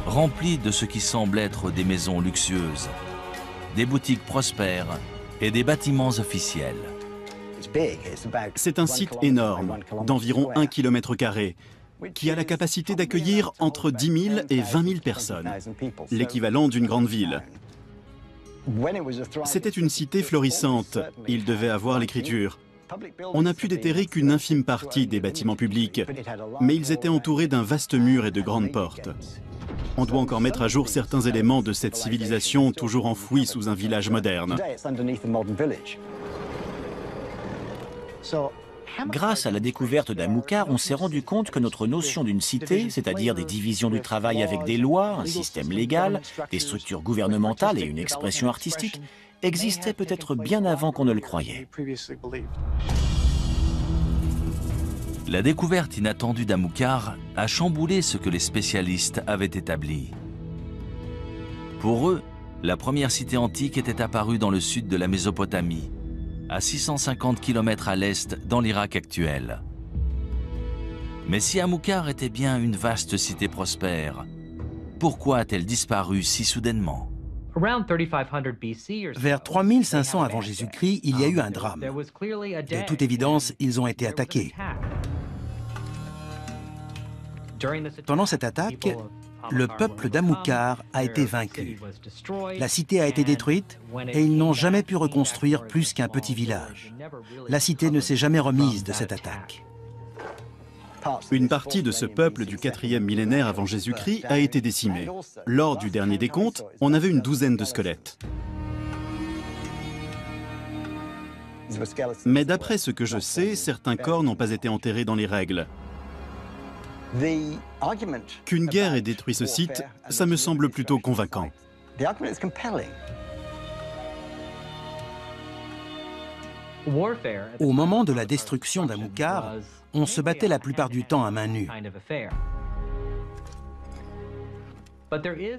remplie de ce qui semble être des maisons luxueuses, des boutiques prospères et des bâtiments officiels. C'est un site énorme, d'environ 1 km², qui a la capacité d'accueillir entre 10 000 et 20 000 personnes, l'équivalent d'une grande ville. C'était une cité florissante, il devait avoir l'écriture. On n'a pu déterrer qu'une infime partie des bâtiments publics, mais ils étaient entourés d'un vaste mur et de grandes portes. On doit encore mettre à jour certains éléments de cette civilisation toujours enfouie sous un village moderne. Grâce à la découverte d'Amukar, on s'est rendu compte que notre notion d'une cité, c'est-à-dire des divisions du travail avec des lois, un système légal, des structures gouvernementales et une expression artistique, existait peut-être bien avant qu'on ne le croyait. La découverte inattendue d'Amukar a chamboulé ce que les spécialistes avaient établi. Pour eux, la première cité antique était apparue dans le sud de la Mésopotamie, à 650 km à l'est dans l'Irak actuel. Mais si Amukar était bien une vaste cité prospère, pourquoi a-t-elle disparu si soudainement? Vers 3500 avant Jésus-Christ, il y a eu un drame. De toute évidence, ils ont été attaqués. Pendant cette attaque, le peuple d'Amukar a été vaincu. La cité a été détruite et ils n'ont jamais pu reconstruire plus qu'un petit village. La cité ne s'est jamais remise de cette attaque. Une partie de ce peuple du 4e millénaire avant Jésus-Christ a été décimée. Lors du dernier décompte, on avait une douzaine de squelettes. Mais d'après ce que je sais, certains corps n'ont pas été enterrés dans les règles. Qu'une guerre ait détruit ce site, ça me semble plutôt convaincant. Au moment de la destruction d'Amukar, on se battait la plupart du temps à main nue.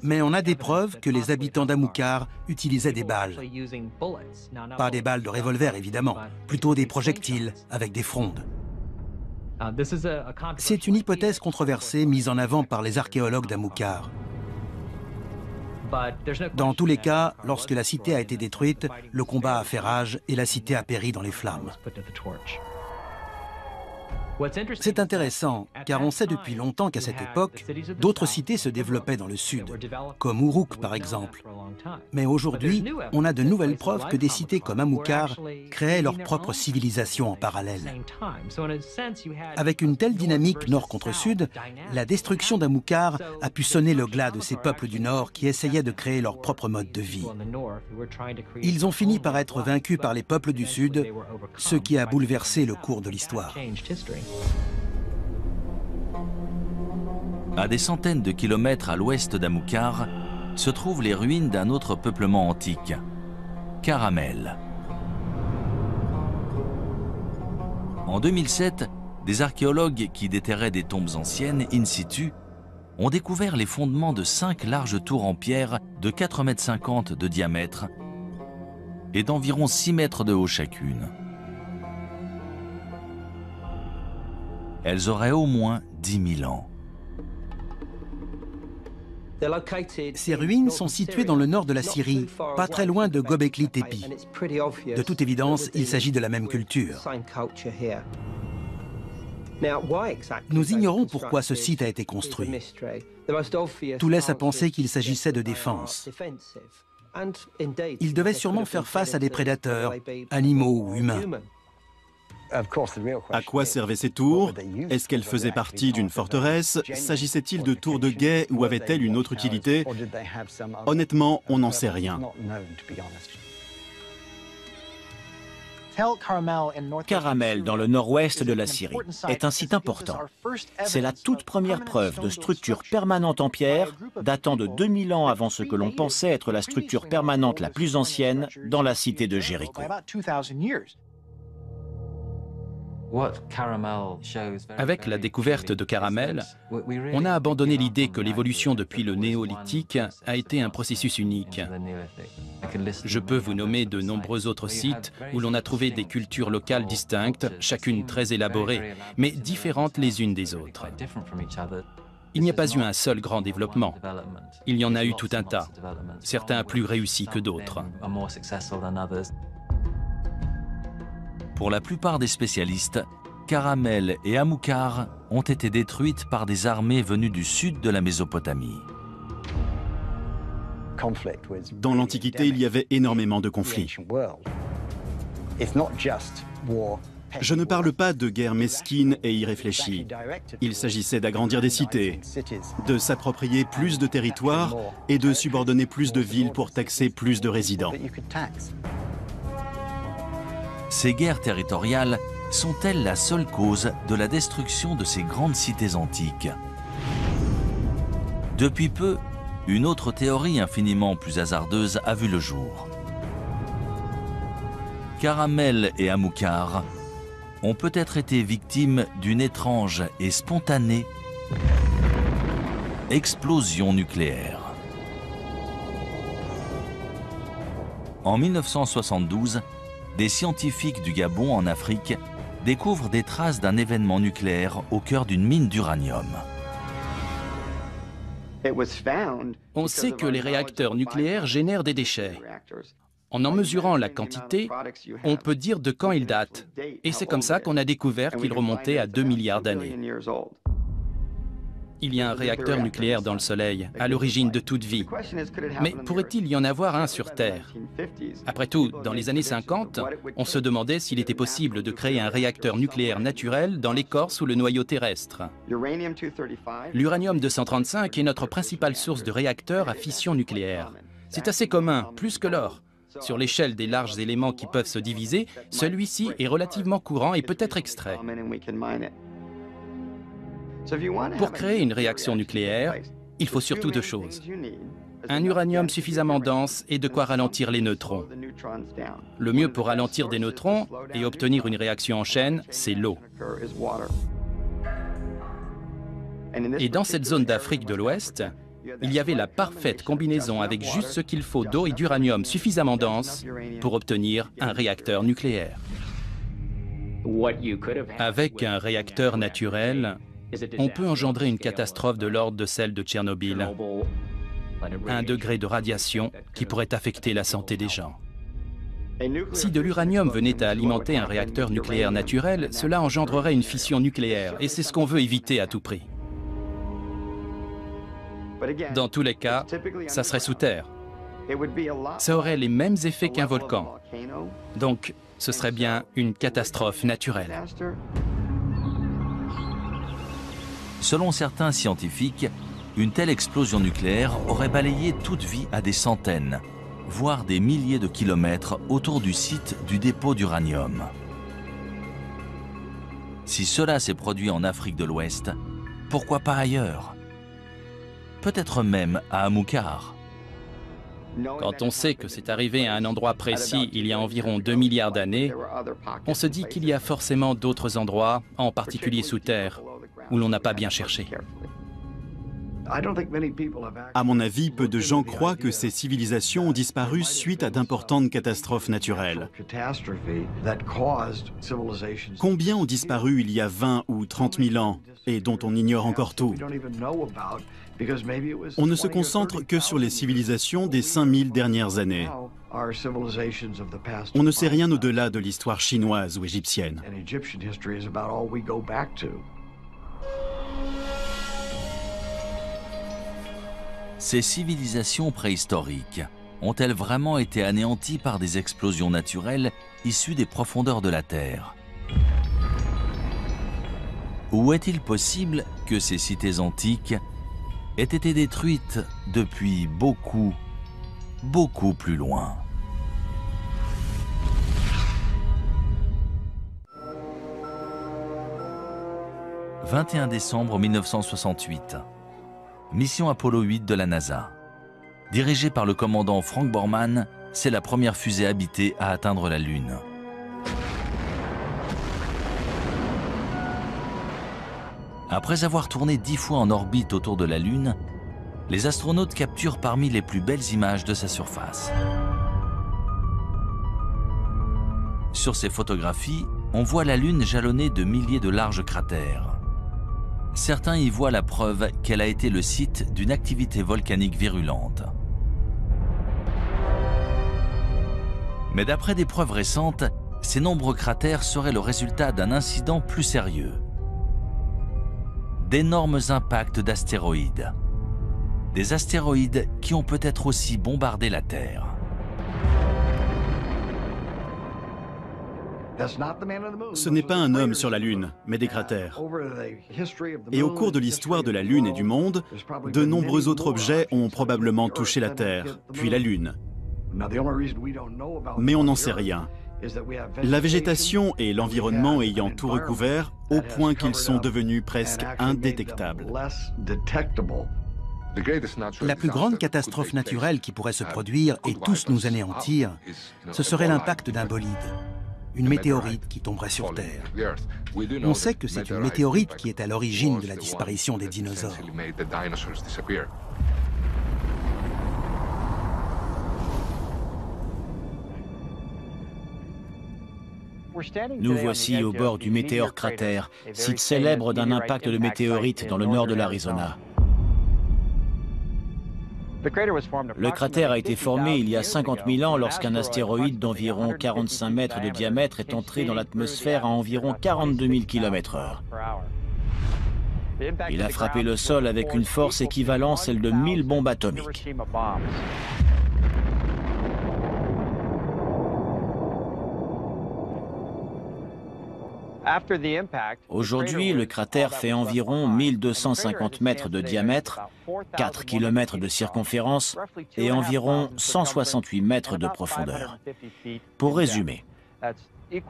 Mais on a des preuves que les habitants d'Amukar utilisaient des balles. Pas des balles de revolver, évidemment, plutôt des projectiles avec des frondes. C'est une hypothèse controversée mise en avant par les archéologues d'Amukar. Dans tous les cas, lorsque la cité a été détruite, le combat a fait rage et la cité a péri dans les flammes. C'est intéressant, car on sait depuis longtemps qu'à cette époque, d'autres cités se développaient dans le sud, comme Uruk par exemple. Mais aujourd'hui, on a de nouvelles preuves que des cités comme Amukar créaient leur propre civilisation en parallèle. Avec une telle dynamique nord contre sud, la destruction d'Amukar a pu sonner le glas de ces peuples du nord qui essayaient de créer leur propre mode de vie. Ils ont fini par être vaincus par les peuples du sud, ce qui a bouleversé le cours de l'histoire. À des centaines de kilomètres à l'ouest d'Amukar se trouvent les ruines d'un autre peuplement antique, Caramel. En 2007, des archéologues qui déterraient des tombes anciennes in situ ont découvert les fondements de 5 larges tours en pierre de 4,50 m de diamètre et d'environ 6 mètres de haut chacune. Elles auraient au moins 10 000 ans. Ces ruines sont situées dans le nord de la Syrie, pas très loin de Göbekli Tepe. De toute évidence, il s'agit de la même culture. Nous ignorons pourquoi ce site a été construit. Tout laisse à penser qu'il s'agissait de défense. Il devait sûrement faire face à des prédateurs, animaux ou humains. À quoi servaient ces tours? Est-ce qu'elles faisaient partie d'une forteresse? S'agissait-il de tours de guet ou avaient-elles une autre utilité? Honnêtement, on n'en sait rien. Caramel, dans le nord-ouest de la Syrie, est un site important. C'est la toute première preuve de structure permanente en pierre, datant de 2000 ans avant ce que l'on pensait être la structure permanente la plus ancienne dans la cité de Jéricho. Avec la découverte de Caramel, on a abandonné l'idée que l'évolution depuis le néolithique a été un processus unique. Je peux vous nommer de nombreux autres sites où l'on a trouvé des cultures locales distinctes, chacune très élaborée, mais différentes les unes des autres. Il n'y a pas eu un seul grand développement. Il y en a eu tout un tas, certains plus réussis que d'autres. Pour la plupart des spécialistes, Caramel et Amukar ont été détruites par des armées venues du sud de la Mésopotamie. Dans l'Antiquité, il y avait énormément de conflits. Je ne parle pas de guerre mesquine et irréfléchie. Il s'agissait d'agrandir des cités, de s'approprier plus de territoires et de subordonner plus de villes pour taxer plus de résidents. Ces guerres territoriales sont-elles la seule cause de la destruction de ces grandes cités antiques? Depuis peu, une autre théorie infiniment plus hasardeuse a vu le jour. Caramel et Hamilcar ont peut-être été victimes d'une étrange et spontanée explosion nucléaire. En 1972, des scientifiques du Gabon en Afrique découvrent des traces d'un événement nucléaire au cœur d'une mine d'uranium. On sait que les réacteurs nucléaires génèrent des déchets. En mesurant la quantité, on peut dire de quand ils datent. Et c'est comme ça qu'on a découvert qu'ils remontaient à 2 milliards d'années. Il y a un réacteur nucléaire dans le Soleil, à l'origine de toute vie. Mais pourrait-il y en avoir un sur Terre? Après tout, dans les années 50, on se demandait s'il était possible de créer un réacteur nucléaire naturel dans l'écorce ou le noyau terrestre. L'uranium-235 est notre principale source de réacteurs à fission nucléaire. C'est assez commun, plus que l'or. Sur l'échelle des larges éléments qui peuvent se diviser, celui-ci est relativement courant et peut être extrait. Pour créer une réaction nucléaire, il faut surtout 2 choses. Un uranium suffisamment dense et de quoi ralentir les neutrons. Le mieux pour ralentir des neutrons et obtenir une réaction en chaîne, c'est l'eau. Et dans cette zone d'Afrique de l'Ouest, il y avait la parfaite combinaison avec juste ce qu'il faut d'eau et d'uranium suffisamment dense pour obtenir un réacteur nucléaire. Avec un réacteur naturel, on peut engendrer une catastrophe de l'ordre de celle de Tchernobyl, 1 degré de radiation qui pourrait affecter la santé des gens. Si de l'uranium venait à alimenter un réacteur nucléaire naturel, cela engendrerait une fission nucléaire, et c'est ce qu'on veut éviter à tout prix. Dans tous les cas, ça serait sous terre. Ça aurait les mêmes effets qu'un volcan. Donc, ce serait bien une catastrophe naturelle. Selon certains scientifiques, une telle explosion nucléaire aurait balayé toute vie à des centaines, voire des milliers de kilomètres autour du site du dépôt d'uranium. Si cela s'est produit en Afrique de l'Ouest, pourquoi pas ailleurs? Peut-être même à Hamilcar. Quand on sait que c'est arrivé à un endroit précis il y a environ 2 milliards d'années, on se dit qu'il y a forcément d'autres endroits, en particulier sous terre, où l'on n'a pas bien cherché. À mon avis, peu de gens croient que ces civilisations ont disparu suite à d'importantes catastrophes naturelles. Combien ont disparu il y a 20 ou 30 000 ans et dont on ignore encore tout? On ne se concentre que sur les civilisations des 5000 dernières années. On ne sait rien au-delà de l'histoire chinoise ou égyptienne. Ces civilisations préhistoriques ont-elles vraiment été anéanties par des explosions naturelles issues des profondeurs de la Terre? Ou est-il possible que ces cités antiques aient été détruites depuis beaucoup plus loin? « 21 décembre 1968. Mission Apollo 8 de la NASA. Dirigée par le commandant Frank Borman, c'est la première fusée habitée à atteindre la Lune. Après avoir tourné 10 fois en orbite autour de la Lune, les astronautes capturent parmi les plus belles images de sa surface. Sur ces photographies, on voit la Lune jalonnée de milliers de larges cratères. Certains y voient la preuve qu'elle a été le site d'une activité volcanique virulente. Mais d'après des preuves récentes, ces nombreux cratères seraient le résultat d'un incident plus sérieux. D'énormes impacts d'astéroïdes. Des astéroïdes qui ont peut-être aussi bombardé la Terre. Ce n'est pas un homme sur la Lune, mais des cratères. Et au cours de l'histoire de la Lune et du monde, de nombreux autres objets ont probablement touché la Terre, puis la Lune. Mais on n'en sait rien. La végétation et l'environnement ayant tout recouvert, au point qu'ils sont devenus presque indétectables. La plus grande catastrophe naturelle qui pourrait se produire et tous nous anéantir, ce serait l'impact d'un bolide, une météorite qui tomberait sur Terre. On sait que c'est une météorite qui est à l'origine de la disparition des dinosaures. Nous voici au bord du météore cratère, site célèbre d'un impact de météorite dans le nord de l'Arizona. Le cratère a été formé il y a 50 000 ans lorsqu'un astéroïde d'environ 45 mètres de diamètre est entré dans l'atmosphère à environ 42 000 km/h. Il a frappé le sol avec une force équivalente à celle de 1000 bombes atomiques. Aujourd'hui, le cratère fait environ 1250 mètres de diamètre, 4 km de circonférence et environ 168 mètres de profondeur. Pour résumer,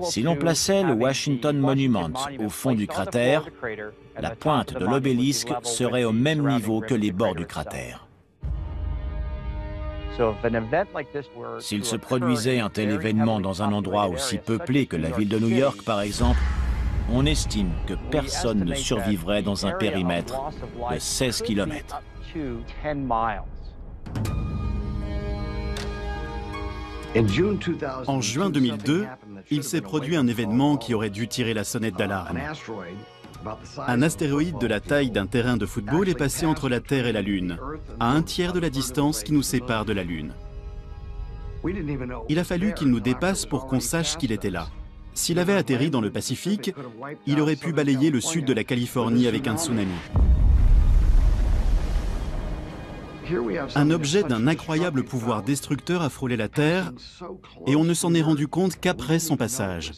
si l'on plaçait le Washington Monument au fond du cratère, la pointe de l'obélisque serait au même niveau que les bords du cratère. S'il se produisait un tel événement dans un endroit aussi peuplé que la ville de New York, par exemple, on estime que personne ne survivrait dans un périmètre de 16 km. En juin 2002, il s'est produit un événement qui aurait dû tirer la sonnette d'alarme. Un astéroïde de la taille d'un terrain de football est passé entre la Terre et la Lune, à un tiers de la distance qui nous sépare de la Lune. Il a fallu qu'il nous dépasse pour qu'on sache qu'il était là. S'il avait atterri dans le Pacifique, il aurait pu balayer le sud de la Californie avec un tsunami. Un objet d'un incroyable pouvoir destructeur a frôlé la Terre et on ne s'en est rendu compte qu'après son passage.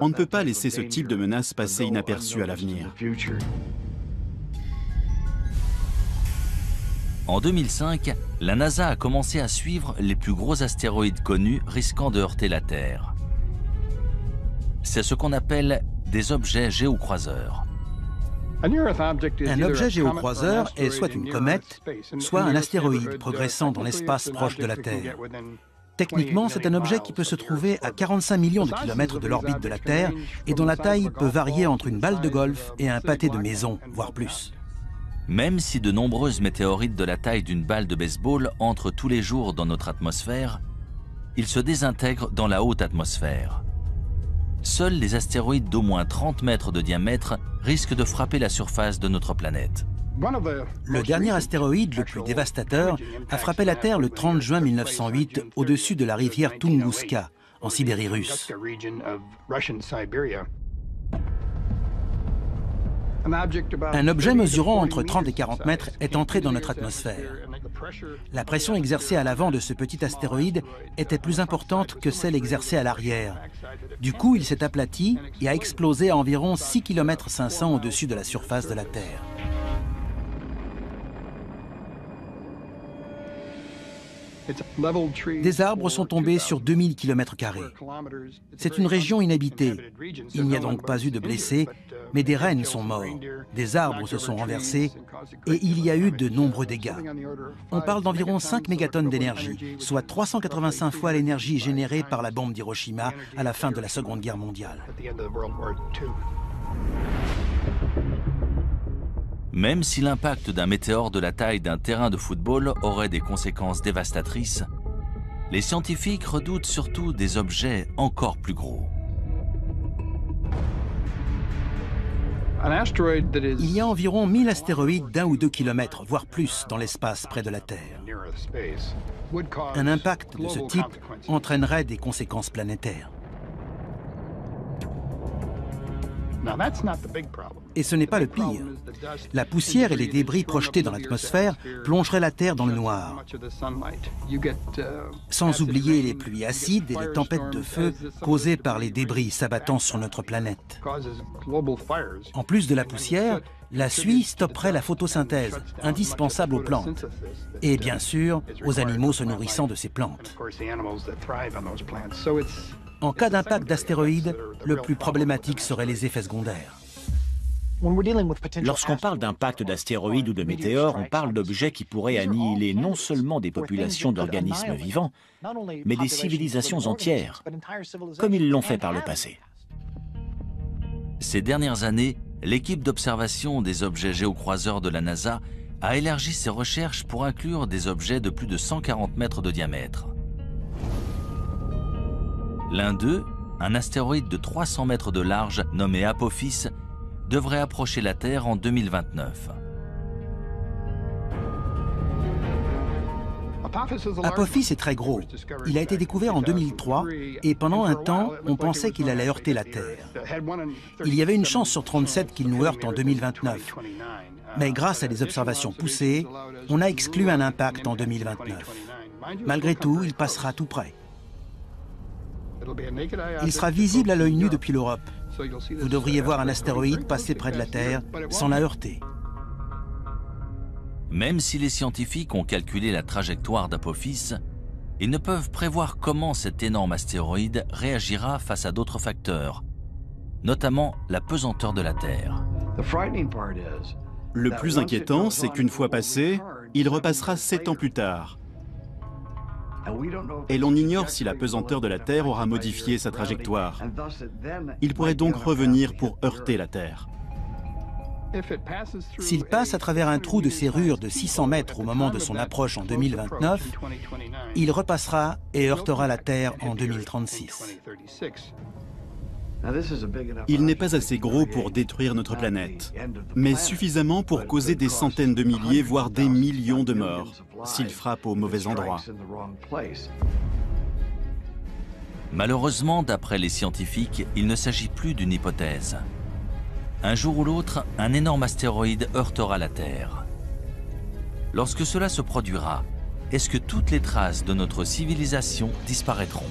On ne peut pas laisser ce type de menace passer inaperçue à l'avenir. En 2005, la NASA a commencé à suivre les plus gros astéroïdes connus risquant de heurter la Terre. C'est ce qu'on appelle des objets géocroiseurs. Un objet géocroiseur est soit une comète, soit un astéroïde progressant dans l'espace proche de la Terre. Techniquement, c'est un objet qui peut se trouver à 45 millions de kilomètres de l'orbite de la Terre et dont la taille peut varier entre une balle de golf et un pâté de maison, voire plus. Même si de nombreuses météorites de la taille d'une balle de baseball entrent tous les jours dans notre atmosphère, ils se désintègrent dans la haute atmosphère. Seuls les astéroïdes d'au moins 30 mètres de diamètre risquent de frapper la surface de notre planète. Le dernier astéroïde le plus dévastateur a frappé la Terre le 30 juin 1908 au-dessus de la rivière Tunguska, en Sibérie russe. Un objet mesurant entre 30 et 40 mètres est entré dans notre atmosphère. La pression exercée à l'avant de ce petit astéroïde était plus importante que celle exercée à l'arrière. Du coup, il s'est aplati et a explosé à environ 6,5 km au-dessus de la surface de la Terre. Des arbres sont tombés sur 2000 km². C'est une région inhabitée. Il n'y a donc pas eu de blessés, mais des rennes sont morts, des arbres se sont renversés et il y a eu de nombreux dégâts. On parle d'environ 5 mégatonnes d'énergie, soit 385 fois l'énergie générée par la bombe d'Hiroshima à la fin de la Seconde Guerre mondiale. Même si l'impact d'un météore de la taille d'un terrain de football aurait des conséquences dévastatrices, les scientifiques redoutent surtout des objets encore plus gros. Il y a environ 1000 astéroïdes d'1 ou 2 kilomètres, voire plus, dans l'espace près de la Terre. Un impact de ce type entraînerait des conséquences planétaires. Et ce n'est pas le pire. La poussière et les débris projetés dans l'atmosphère plongeraient la Terre dans le noir. Sans oublier les pluies acides et les tempêtes de feu causées par les débris s'abattant sur notre planète. En plus de la poussière, la suie stopperait la photosynthèse, indispensable aux plantes. Et bien sûr, aux animaux se nourrissant de ces plantes. En cas d'impact d'astéroïdes, le plus problématique seraient les effets secondaires. Lorsqu'on parle d'impact d'astéroïdes ou de météores, on parle d'objets qui pourraient annihiler non seulement des populations d'organismes vivants, mais des civilisations entières, comme ils l'ont fait par le passé. Ces dernières années, l'équipe d'observation des objets géocroiseurs de la NASA a élargi ses recherches pour inclure des objets de plus de 140 mètres de diamètre. L'un d'eux, un astéroïde de 300 mètres de large nommé Apophis, devrait approcher la Terre en 2029. Apophis est très gros. Il a été découvert en 2003 et pendant un temps, on pensait qu'il allait heurter la Terre. Il y avait une chance sur 37 qu'il nous heurte en 2029. Mais grâce à des observations poussées, on a exclu un impact en 2029. Malgré tout, il passera tout près. Il sera visible à l'œil nu depuis l'Europe. Vous devriez voir un astéroïde passer près de la Terre sans la heurter. Même si les scientifiques ont calculé la trajectoire d'Apophis, ils ne peuvent prévoir comment cet énorme astéroïde réagira face à d'autres facteurs, notamment la pesanteur de la Terre. Le plus inquiétant, c'est qu'une fois passé, il repassera 7 ans plus tard. Et l'on ignore si la pesanteur de la Terre aura modifié sa trajectoire. Il pourrait donc revenir pour heurter la Terre. S'il passe à travers un trou de serrure de 600 mètres au moment de son approche en 2029, il repassera et heurtera la Terre en 2036. Il n'est pas assez gros pour détruire notre planète, mais suffisamment pour causer des centaines de milliers, voire des millions de morts, s'il frappe au mauvais endroit. Malheureusement, d'après les scientifiques, il ne s'agit plus d'une hypothèse. Un jour ou l'autre, un énorme astéroïde heurtera la Terre. Lorsque cela se produira, est-ce que toutes les traces de notre civilisation disparaîtront ?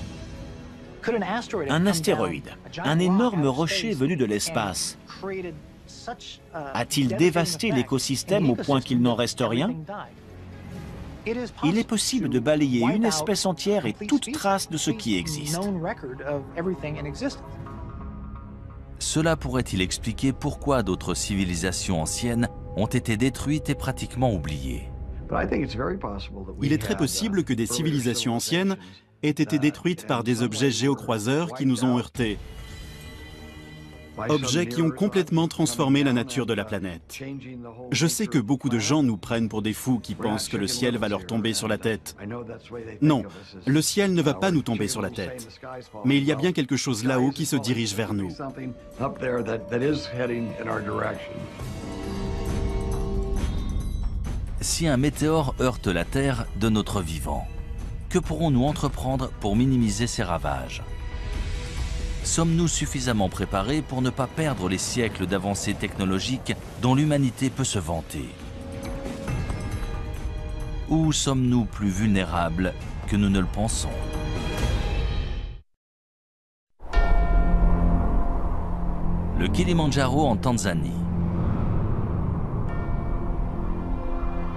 Un astéroïde, un énorme rocher venu de l'espace, a-t-il dévasté l'écosystème au point qu'il n'en reste rien ? Il est possible de balayer une espèce entière et toute trace de ce qui existe. Cela pourrait-il expliquer pourquoi d'autres civilisations anciennes ont été détruites et pratiquement oubliées ? Il est très possible que des civilisations anciennes aient été détruites par des objets géocroiseurs qui nous ont heurtés. Objets qui ont complètement transformé la nature de la planète. Je sais que beaucoup de gens nous prennent pour des fous qui pensent que le ciel va leur tomber sur la tête. Non, le ciel ne va pas nous tomber sur la tête. Mais il y a bien quelque chose là-haut qui se dirige vers nous. Si un météore heurte la Terre de notre vivant, que pourrons-nous entreprendre pour minimiser ces ravages ? Sommes-nous suffisamment préparés pour ne pas perdre les siècles d'avancées technologiques dont l'humanité peut se vanter ? Ou sommes-nous plus vulnérables que nous ne le pensons ? Le Kilimandjaro en Tanzanie.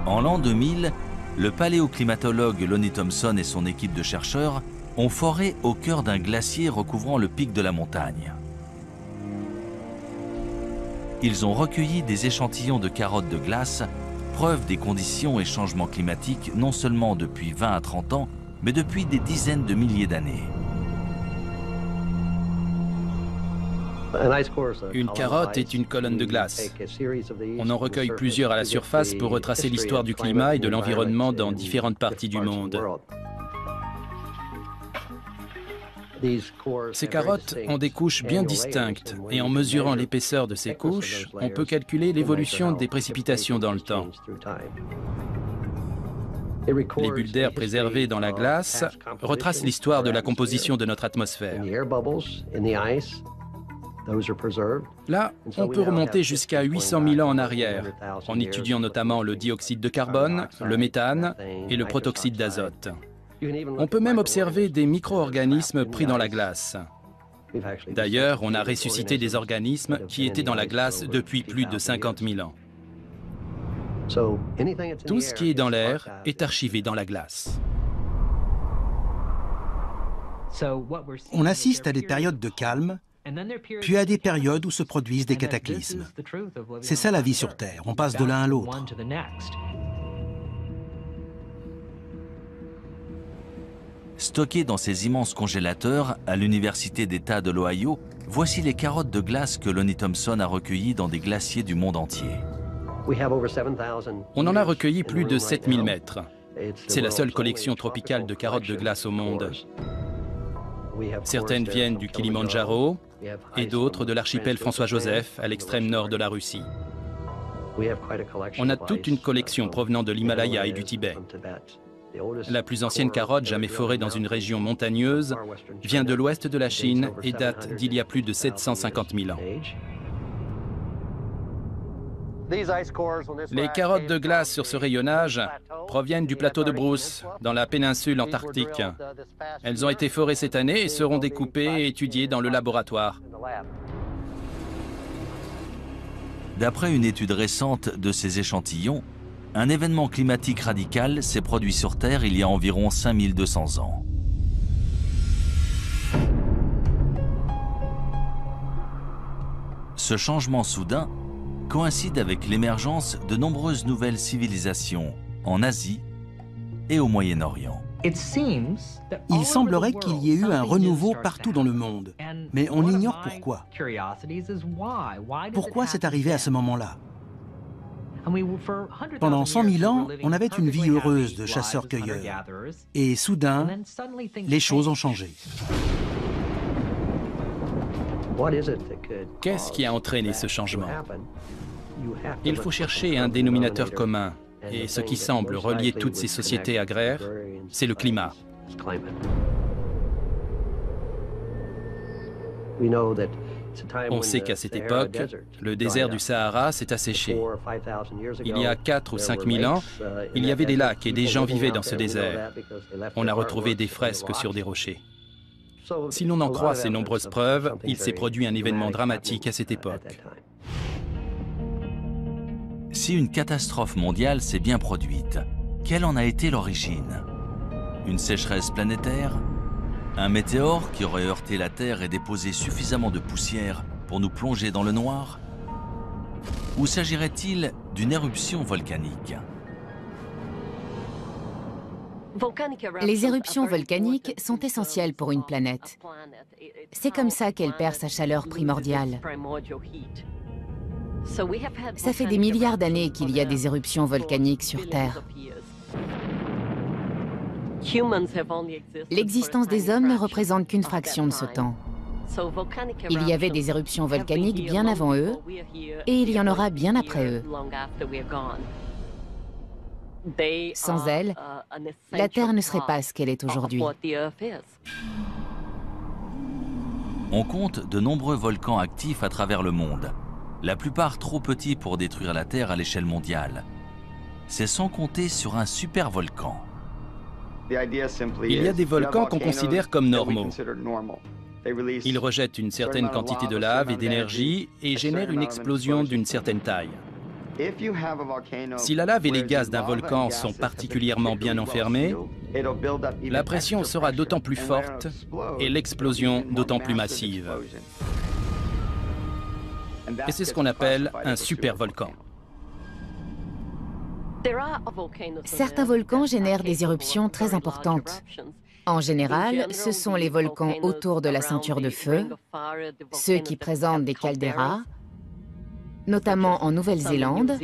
En l'an 2000, le paléoclimatologue Lonnie Thompson et son équipe de chercheurs ont foré au cœur d'un glacier recouvrant le pic de la montagne. Ils ont recueilli des échantillons de carottes de glace, preuve des conditions et changements climatiques non seulement depuis 20 à 30 ans, mais depuis des dizaines de milliers d'années. Une carotte est une colonne de glace. On en recueille plusieurs à la surface pour retracer l'histoire du climat et de l'environnement dans différentes parties du monde. Ces carottes ont des couches bien distinctes et en mesurant l'épaisseur de ces couches, on peut calculer l'évolution des précipitations dans le temps. Les bulles d'air préservées dans la glace retracent l'histoire de la composition de notre atmosphère. Là, on peut remonter jusqu'à 800 000 ans en arrière, en étudiant notamment le dioxyde de carbone, le méthane et le protoxyde d'azote. On peut même observer des micro-organismes pris dans la glace. D'ailleurs, on a ressuscité des organismes qui étaient dans la glace depuis plus de 50 000 ans. Tout ce qui est dans l'air est archivé dans la glace. On assiste à des périodes de calme, puis à des périodes où se produisent des cataclysmes. C'est ça la vie sur Terre, on passe de l'un à l'autre. Stockées dans ces immenses congélateurs à l'Université d'État de l'Ohio, voici les carottes de glace que Lonnie Thompson a recueillies dans des glaciers du monde entier. On en a recueilli plus de 7000 mètres. C'est la seule collection tropicale de carottes de glace au monde. Certaines viennent du Kilimandjaro et d'autres de l'archipel François-Joseph à l'extrême nord de la Russie. On a toute une collection provenant de l'Himalaya et du Tibet. La plus ancienne carotte jamais forée dans une région montagneuse vient de l'ouest de la Chine et date d'il y a plus de 750 000 ans. Les carottes de glace sur ce rayonnage proviennent du plateau de Bruce, dans la péninsule antarctique. Elles ont été forées cette année et seront découpées et étudiées dans le laboratoire. D'après une étude récente de ces échantillons, un événement climatique radical s'est produit sur Terre il y a environ 5200 ans. Ce changement soudain coïncide avec l'émergence de nombreuses nouvelles civilisations en Asie et au Moyen-Orient. Il semblerait qu'il y ait eu un renouveau partout dans le monde, mais on ignore pourquoi. Pourquoi c'est arrivé à ce moment-là? Pendant 100 000 ans, on avait une vie heureuse de chasseurs-cueilleurs. Et soudain, les choses ont changé. Qu'est-ce qui a entraîné ce changement? Il faut chercher un dénominateur commun. Et ce qui semble relier toutes ces sociétés agraires, c'est le climat. On sait qu'à cette époque, le désert du Sahara s'est asséché. Il y a 4 ou 5 000 ans, il y avait des lacs et des gens vivaient dans ce désert. On a retrouvé des fresques sur des rochers. Si l'on en croit ces nombreuses preuves, il s'est produit un événement dramatique à cette époque. Si une catastrophe mondiale s'est bien produite, quelle en a été l'origine? Une sécheresse planétaire? Un météore qui aurait heurté la Terre et déposé suffisamment de poussière pour nous plonger dans le noir? Ou s'agirait-il d'une éruption volcanique? Les éruptions volcaniques sont essentielles pour une planète. C'est comme ça qu'elle perd sa chaleur primordiale. Ça fait des milliards d'années qu'il y a des éruptions volcaniques sur Terre. L'existence des hommes ne représente qu'une fraction de ce temps. Il y avait des éruptions volcaniques bien avant eux, et il y en aura bien après eux. Sans elles, la Terre ne serait pas ce qu'elle est aujourd'hui. On compte de nombreux volcans actifs à travers le monde, la plupart trop petits pour détruire la Terre à l'échelle mondiale. C'est sans compter sur un supervolcan. Il y a des volcans qu'on considère comme normaux. Ils rejettent une certaine quantité de lave et d'énergie et génèrent une explosion d'une certaine taille. Si la lave et les gaz d'un volcan sont particulièrement bien enfermés, la pression sera d'autant plus forte et l'explosion d'autant plus massive. Et c'est ce qu'on appelle un supervolcan. Certains volcans génèrent des éruptions très importantes. En général, ce sont les volcans autour de la ceinture de feu, ceux qui présentent des caldeiras, notamment en Nouvelle-Zélande,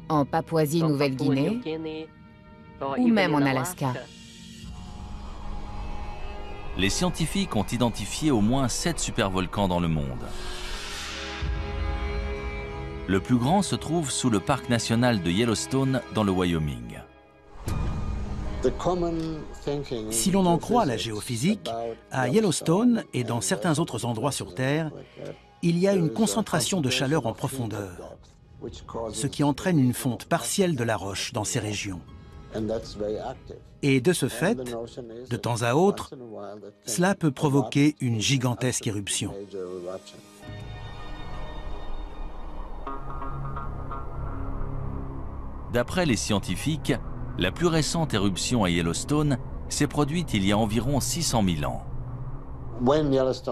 en Papouasie-Nouvelle-Guinée ou même en Alaska. Les scientifiques ont identifié au moins 7 supervolcans dans le monde. Le plus grand se trouve sous le parc national de Yellowstone dans le Wyoming. Si l'on en croit la géophysique, à Yellowstone et dans certains autres endroits sur Terre, il y a une concentration de chaleur en profondeur, ce qui entraîne une fonte partielle de la roche dans ces régions. Et de ce fait, de temps à autre, cela peut provoquer une gigantesque éruption. D'après les scientifiques, la plus récente éruption à Yellowstone s'est produite il y a environ 600 000 ans.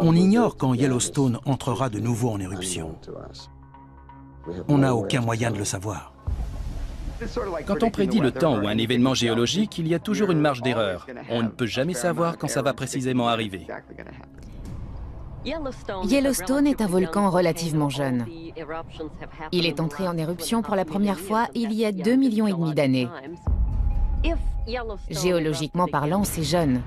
On ignore quand Yellowstone entrera de nouveau en éruption. On n'a aucun moyen de le savoir. Quand on prédit le temps ou un événement géologique, il y a toujours une marge d'erreur. On ne peut jamais savoir quand ça va précisément arriver. Yellowstone est un volcan relativement jeune. Il est entré en éruption pour la première fois il y a 2,5 millions d'années. Géologiquement parlant, c'est jeune.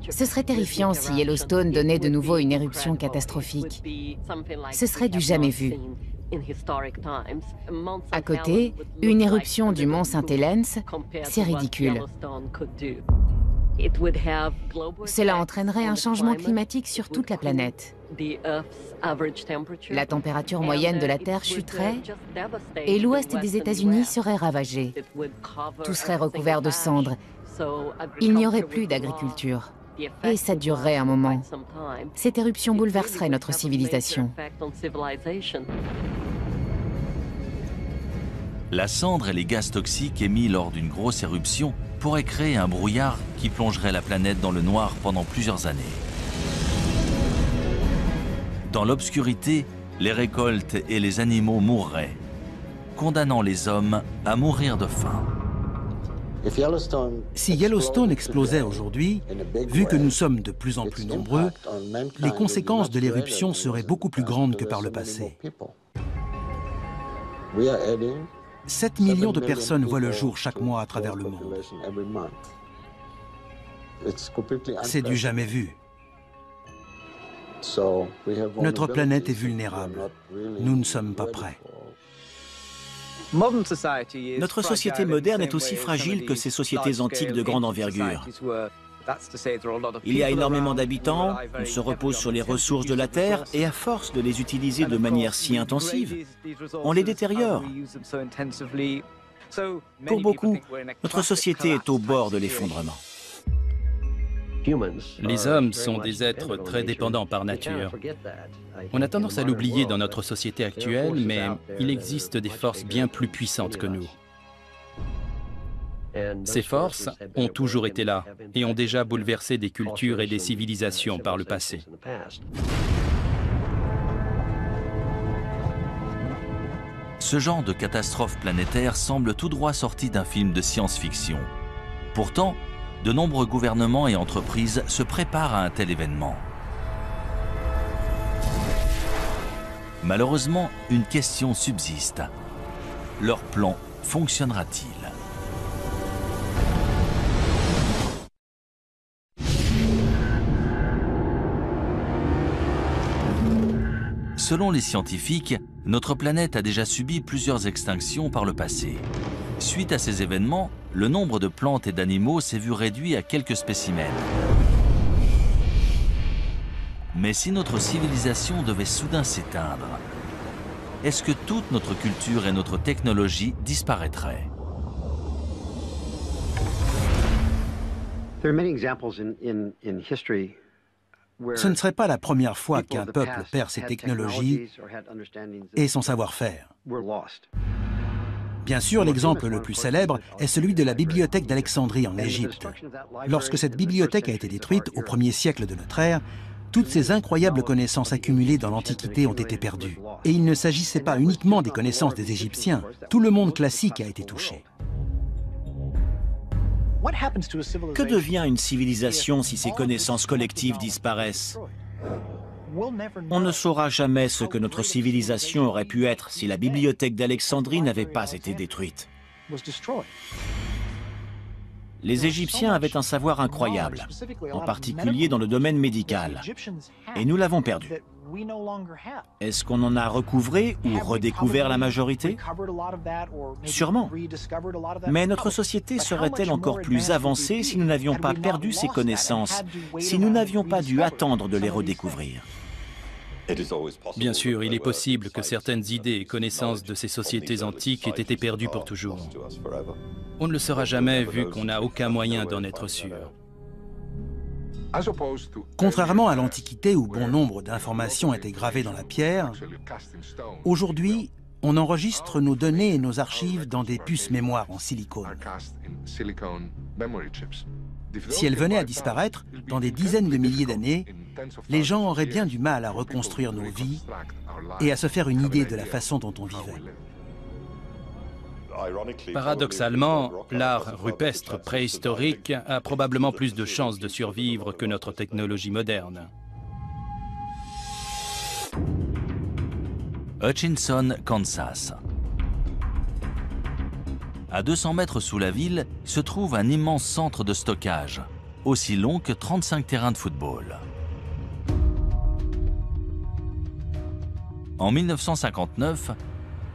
Ce serait terrifiant si Yellowstone donnait de nouveau une éruption catastrophique. Ce serait du jamais vu. À côté, une éruption du mont Saint-Helens, c'est ridicule. Cela entraînerait un changement climatique sur toute la planète. La température moyenne de la Terre chuterait et l'ouest des États-Unis serait ravagé. Tout serait recouvert de cendres. Il n'y aurait plus d'agriculture. Et ça durerait un moment. Cette éruption bouleverserait notre civilisation. La cendre et les gaz toxiques émis lors d'une grosse éruption pourraient créer un brouillard qui plongerait la planète dans le noir pendant plusieurs années. Dans l'obscurité, les récoltes et les animaux mourraient, condamnant les hommes à mourir de faim. Si Yellowstone explosait aujourd'hui, vu que nous sommes de plus en plus nombreux, les conséquences de l'éruption seraient beaucoup plus grandes que par le passé. 7 millions de personnes voient le jour chaque mois à travers le monde. C'est du jamais vu. Notre planète est vulnérable. Nous ne sommes pas prêts. Notre société moderne est aussi fragile que ces sociétés antiques de grande envergure. Il y a énormément d'habitants, on se repose sur les ressources de la Terre et à force de les utiliser de manière si intensive, on les détériore. Pour beaucoup, notre société est au bord de l'effondrement. Les hommes sont des êtres très dépendants par nature. On a tendance à l'oublier dans notre société actuelle, mais il existe des forces bien plus puissantes que nous. Ces forces ont toujours été là et ont déjà bouleversé des cultures et des civilisations par le passé. Ce genre de catastrophe planétaire semble tout droit sorti d'un film de science-fiction. Pourtant, de nombreux gouvernements et entreprises se préparent à un tel événement. Malheureusement, une question subsiste. Leur plan fonctionnera-t-il ? Selon les scientifiques, notre planète a déjà subi plusieurs extinctions par le passé. Suite à ces événements, le nombre de plantes et d'animaux s'est vu réduit à quelques spécimens. Mais si notre civilisation devait soudain s'éteindre, est-ce que toute notre culture et notre technologie disparaîtraient ? Ce ne serait pas la première fois qu'un peuple perd ses technologies et son savoir-faire. Bien sûr, l'exemple le plus célèbre est celui de la bibliothèque d'Alexandrie en Égypte. Lorsque cette bibliothèque a été détruite au 1er siècle de notre ère, toutes ces incroyables connaissances accumulées dans l'Antiquité ont été perdues. Et il ne s'agissait pas uniquement des connaissances des Égyptiens, tout le monde classique a été touché. Que devient une civilisation si ses connaissances collectives disparaissent ? On ne saura jamais ce que notre civilisation aurait pu être si la bibliothèque d'Alexandrie n'avait pas été détruite. Les Égyptiens avaient un savoir incroyable, en particulier dans le domaine médical, et nous l'avons perdu. Est-ce qu'on en a recouvré ou redécouvert la majorité ? Sûrement. Mais notre société serait-elle encore plus avancée si nous n'avions pas perdu ces connaissances, si nous n'avions pas dû attendre de les redécouvrir ? Bien sûr, il est possible que certaines idées et connaissances de ces sociétés antiques aient été perdues pour toujours. On ne le saura jamais vu qu'on n'a aucun moyen d'en être sûr. Contrairement à l'Antiquité où bon nombre d'informations étaient gravées dans la pierre, aujourd'hui, on enregistre nos données et nos archives dans des puces mémoire en silicone. Si elles venaient à disparaître, dans des dizaines de milliers d'années, les gens auraient bien du mal à reconstruire nos vies et à se faire une idée de la façon dont on vivait. Paradoxalement, l'art rupestre préhistorique a probablement plus de chances de survivre que notre technologie moderne. Hutchinson, Kansas. À 200 mètres sous la ville se trouve un immense centre de stockage, aussi long que 35 terrains de football. En 1959,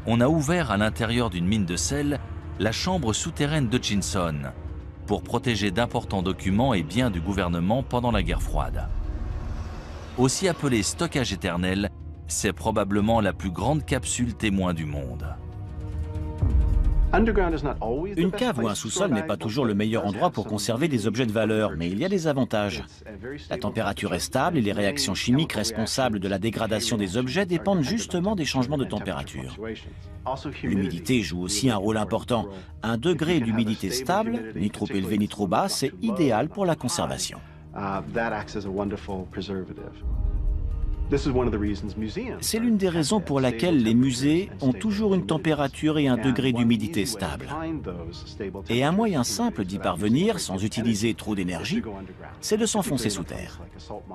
on a ouvert à l'intérieur d'une mine de sel la chambre souterraine d'Hutchinson pour protéger d'importants documents et biens du gouvernement pendant la guerre froide. Aussi appelée stockage éternel, c'est probablement la plus grande capsule témoin du monde. Une cave ou un sous-sol n'est pas toujours le meilleur endroit pour conserver des objets de valeur, mais il y a des avantages. La température est stable et les réactions chimiques responsables de la dégradation des objets dépendent justement des changements de température. L'humidité joue aussi un rôle important. Un degré d'humidité stable, ni trop élevé ni trop bas, c'est idéal pour la conservation. C'est l'une des raisons pour laquelle les musées ont toujours une température et un degré d'humidité stable. Et un moyen simple d'y parvenir, sans utiliser trop d'énergie, c'est de s'enfoncer sous terre.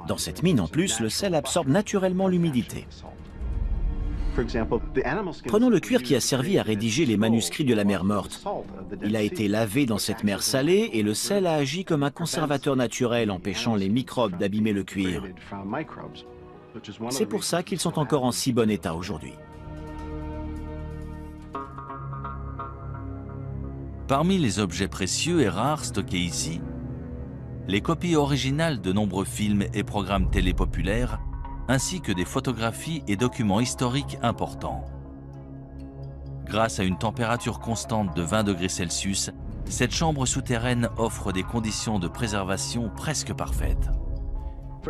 Dans cette mine, en plus, le sel absorbe naturellement l'humidité. Prenons le cuir qui a servi à rédiger les manuscrits de la mer Morte. Il a été lavé dans cette mer salée et le sel a agi comme un conservateur naturel, empêchant les microbes d'abîmer le cuir. C'est pour ça qu'ils sont encore en si bon état aujourd'hui. Parmi les objets précieux et rares stockés ici, les copies originales de nombreux films et programmes télé populaires, ainsi que des photographies et documents historiques importants. Grâce à une température constante de 20 degrés Celsius, cette chambre souterraine offre des conditions de préservation presque parfaites.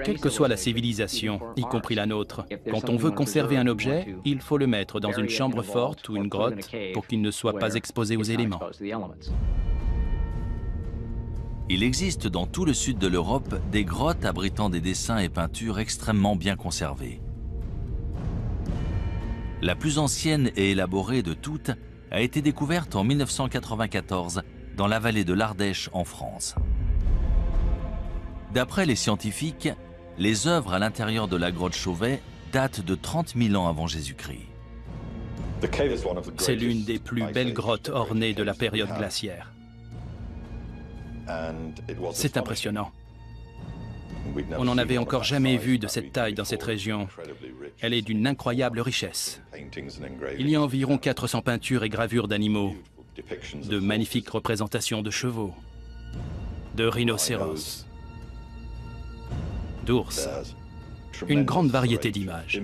Quelle que soit la civilisation, y compris la nôtre, quand on veut conserver un objet, il faut le mettre dans une chambre forte ou une grotte pour qu'il ne soit pas exposé aux éléments. Il existe dans tout le sud de l'Europe des grottes abritant des dessins et peintures extrêmement bien conservés. La plus ancienne et élaborée de toutes a été découverte en 1994 dans la vallée de l'Ardèche en France. D'après les scientifiques, les œuvres à l'intérieur de la grotte Chauvet datent de 30 000 ans avant Jésus-Christ. C'est l'une des plus belles grottes ornées de la période glaciaire. C'est impressionnant. On n'en avait encore jamais vu de cette taille dans cette région. Elle est d'une incroyable richesse. Il y a environ 400 peintures et gravures d'animaux, de magnifiques représentations de chevaux, de rhinocéros, d'ours, une grande variété d'images.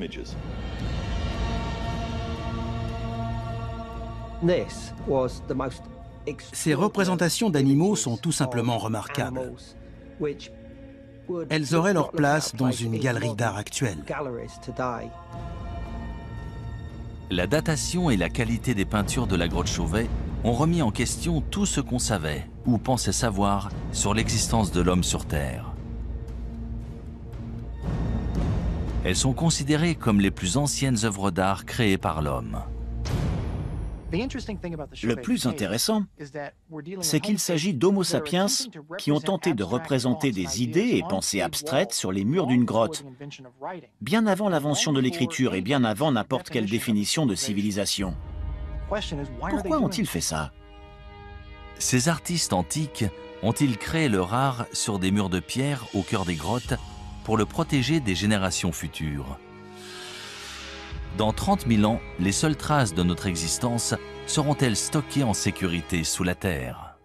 Ces représentations d'animaux sont tout simplement remarquables. Elles auraient leur place dans une galerie d'art actuelle. La datation et la qualité des peintures de la grotte Chauvet ont remis en question tout ce qu'on savait ou pensait savoir sur l'existence de l'homme sur Terre. Elles sont considérées comme les plus anciennes œuvres d'art créées par l'homme. Le plus intéressant, c'est qu'il s'agit d'Homo sapiens qui ont tenté de représenter des idées et pensées abstraites sur les murs d'une grotte, bien avant l'invention de l'écriture et bien avant n'importe quelle définition de civilisation. Pourquoi ont-ils fait ça? Ces artistes antiques ont-ils créé leur art sur des murs de pierre au cœur des grottes pour le protéger des générations futures? Dans 30 000 ans, les seules traces de notre existence seront-elles stockées en sécurité sous la terre?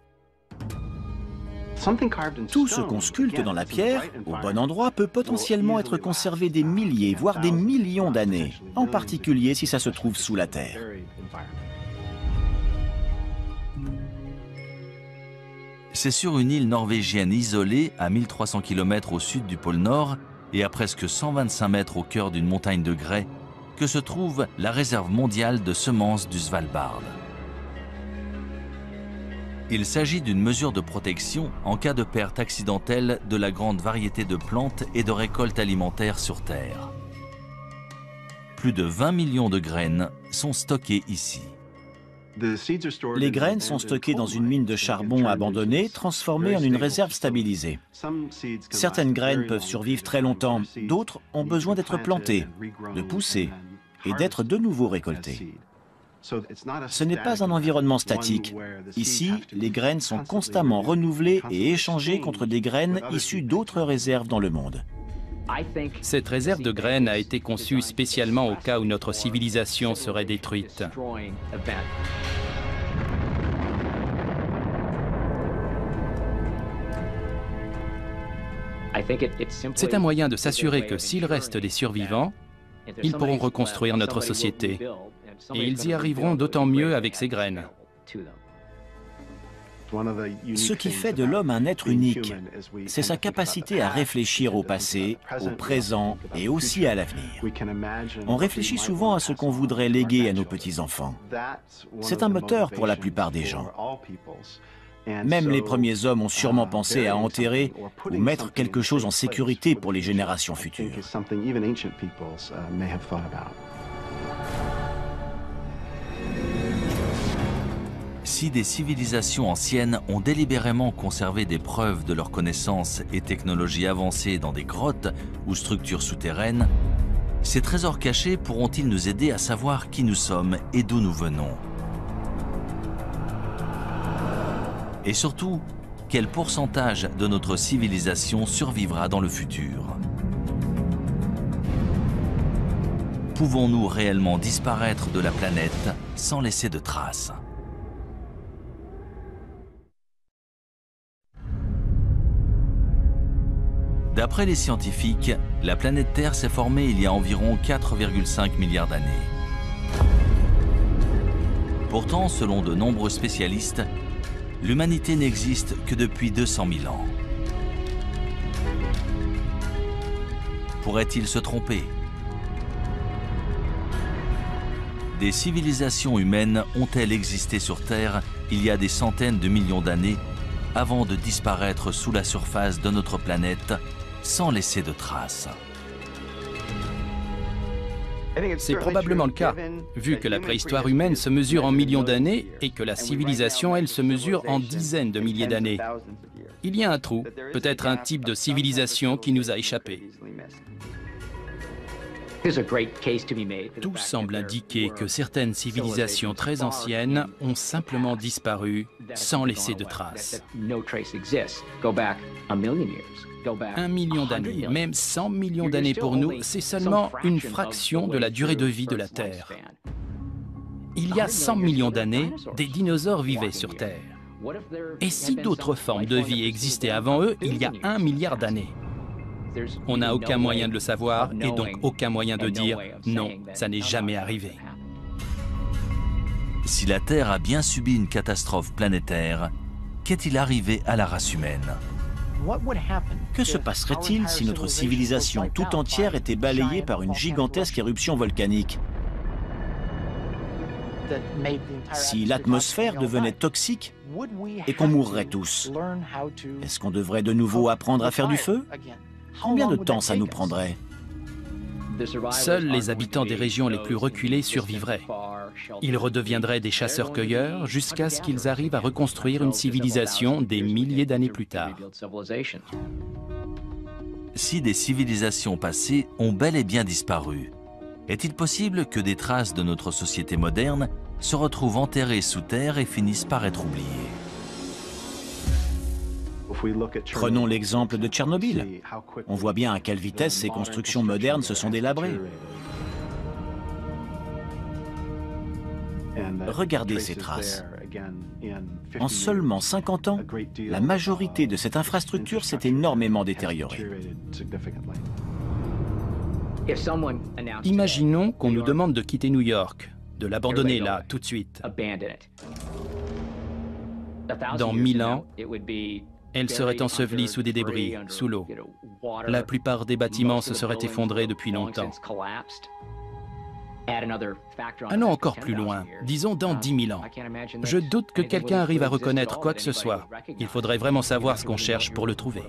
Tout ce qu'on sculpte dans la pierre, au bon endroit, peut potentiellement être conservé des milliers, voire des millions d'années, en particulier si ça se trouve sous la terre. C'est sur une île norvégienne isolée, à 1300 km au sud du pôle Nord et à presque 125 mètres au cœur d'une montagne de grès, que se trouve la réserve mondiale de semences du Svalbard. Il s'agit d'une mesure de protection en cas de perte accidentelle de la grande variété de plantes et de récoltes alimentaires sur Terre. Plus de 20 millions de graines sont stockées ici. Les graines sont stockées dans une mine de charbon abandonnée, transformée en une réserve stabilisée. Certaines graines peuvent survivre très longtemps, d'autres ont besoin d'être plantées, de pousser et d'être de nouveau récoltées. Ce n'est pas un environnement statique. Ici, les graines sont constamment renouvelées et échangées contre des graines issues d'autres réserves dans le monde. Cette réserve de graines a été conçue spécialement au cas où notre civilisation serait détruite. C'est un moyen de s'assurer que s'il reste des survivants, ils pourront reconstruire notre société. Et ils y arriveront d'autant mieux avec ces graines. Ce qui fait de l'homme un être unique, c'est sa capacité à réfléchir au passé, au présent et aussi à l'avenir. On réfléchit souvent à ce qu'on voudrait léguer à nos petits-enfants. C'est un moteur pour la plupart des gens. Même les premiers hommes ont sûrement pensé à enterrer ou mettre quelque chose en sécurité pour les générations futures. Si des civilisations anciennes ont délibérément conservé des preuves de leurs connaissances et technologies avancées dans des grottes ou structures souterraines, ces trésors cachés pourront-ils nous aider à savoir qui nous sommes et d'où nous venons? Et surtout, quel pourcentage de notre civilisation survivra dans le futur? Pouvons-nous réellement disparaître de la planète sans laisser de traces? D'après les scientifiques, la planète Terre s'est formée il y a environ 4,5 milliards d'années. Pourtant, selon de nombreux spécialistes, l'humanité n'existe que depuis 200 000 ans. Pourrait-il se tromper? Des civilisations humaines ont-elles existé sur Terre il y a des centaines de millions d'années avant de disparaître sous la surface de notre planète sans laisser de traces? C'est probablement le cas, vu que la préhistoire humaine se mesure en millions d'années et que la civilisation, elle, se mesure en dizaines de milliers d'années. Il y a un trou, peut-être un type de civilisation qui nous a échappé. Tout semble indiquer que certaines civilisations très anciennes ont simplement disparu sans laisser de traces. 1 million d'années, même 100 millions d'années pour nous, c'est seulement une fraction de la durée de vie de la Terre. Il y a 100 millions d'années, des dinosaures vivaient sur Terre. Et si d'autres formes de vie existaient avant eux, il y a 1 milliard d'années? On n'a aucun moyen de le savoir et donc aucun moyen de dire « non, ça n'est jamais arrivé ». Si la Terre a bien subi une catastrophe planétaire, qu'est-il arrivé à la race humaine? Que se passerait-il si notre civilisation tout entière était balayée par une gigantesque éruption volcanique? Si l'atmosphère devenait toxique et qu'on mourrait tous, est-ce qu'on devrait de nouveau apprendre à faire du feu? Combien de temps ça nous prendrait? Seuls les habitants des régions les plus reculées survivraient. Ils redeviendraient des chasseurs-cueilleurs jusqu'à ce qu'ils arrivent à reconstruire une civilisation des milliers d'années plus tard. Si des civilisations passées ont bel et bien disparu, est-il possible que des traces de notre société moderne se retrouvent enterrées sous terre et finissent par être oubliées? Prenons l'exemple de Tchernobyl. On voit bien à quelle vitesse ces constructions modernes se sont délabrées. Regardez ces traces. En seulement 50 ans, la majorité de cette infrastructure s'est énormément détériorée. Imaginons qu'on nous demande de quitter New York, de l'abandonner là, tout de suite. Dans 1000 ans, elle serait ensevelie sous des débris, sous l'eau. La plupart des bâtiments se seraient effondrés depuis longtemps. Allons encore plus loin, disons dans 10 000 ans. Je doute que quelqu'un arrive à reconnaître quoi que ce soit. Il faudrait vraiment savoir ce qu'on cherche pour le trouver.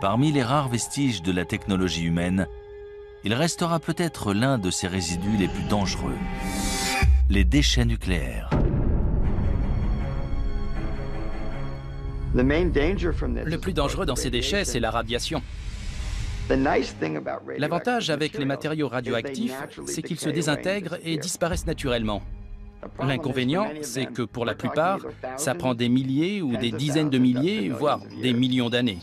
Parmi les rares vestiges de la technologie humaine, il restera peut-être l'un de ces résidus les plus dangereux, les déchets nucléaires. Le plus dangereux dans ces déchets, c'est la radiation. L'avantage avec les matériaux radioactifs, c'est qu'ils se désintègrent et disparaissent naturellement. L'inconvénient, c'est que pour la plupart, ça prend des milliers ou des dizaines de milliers, voire des millions d'années.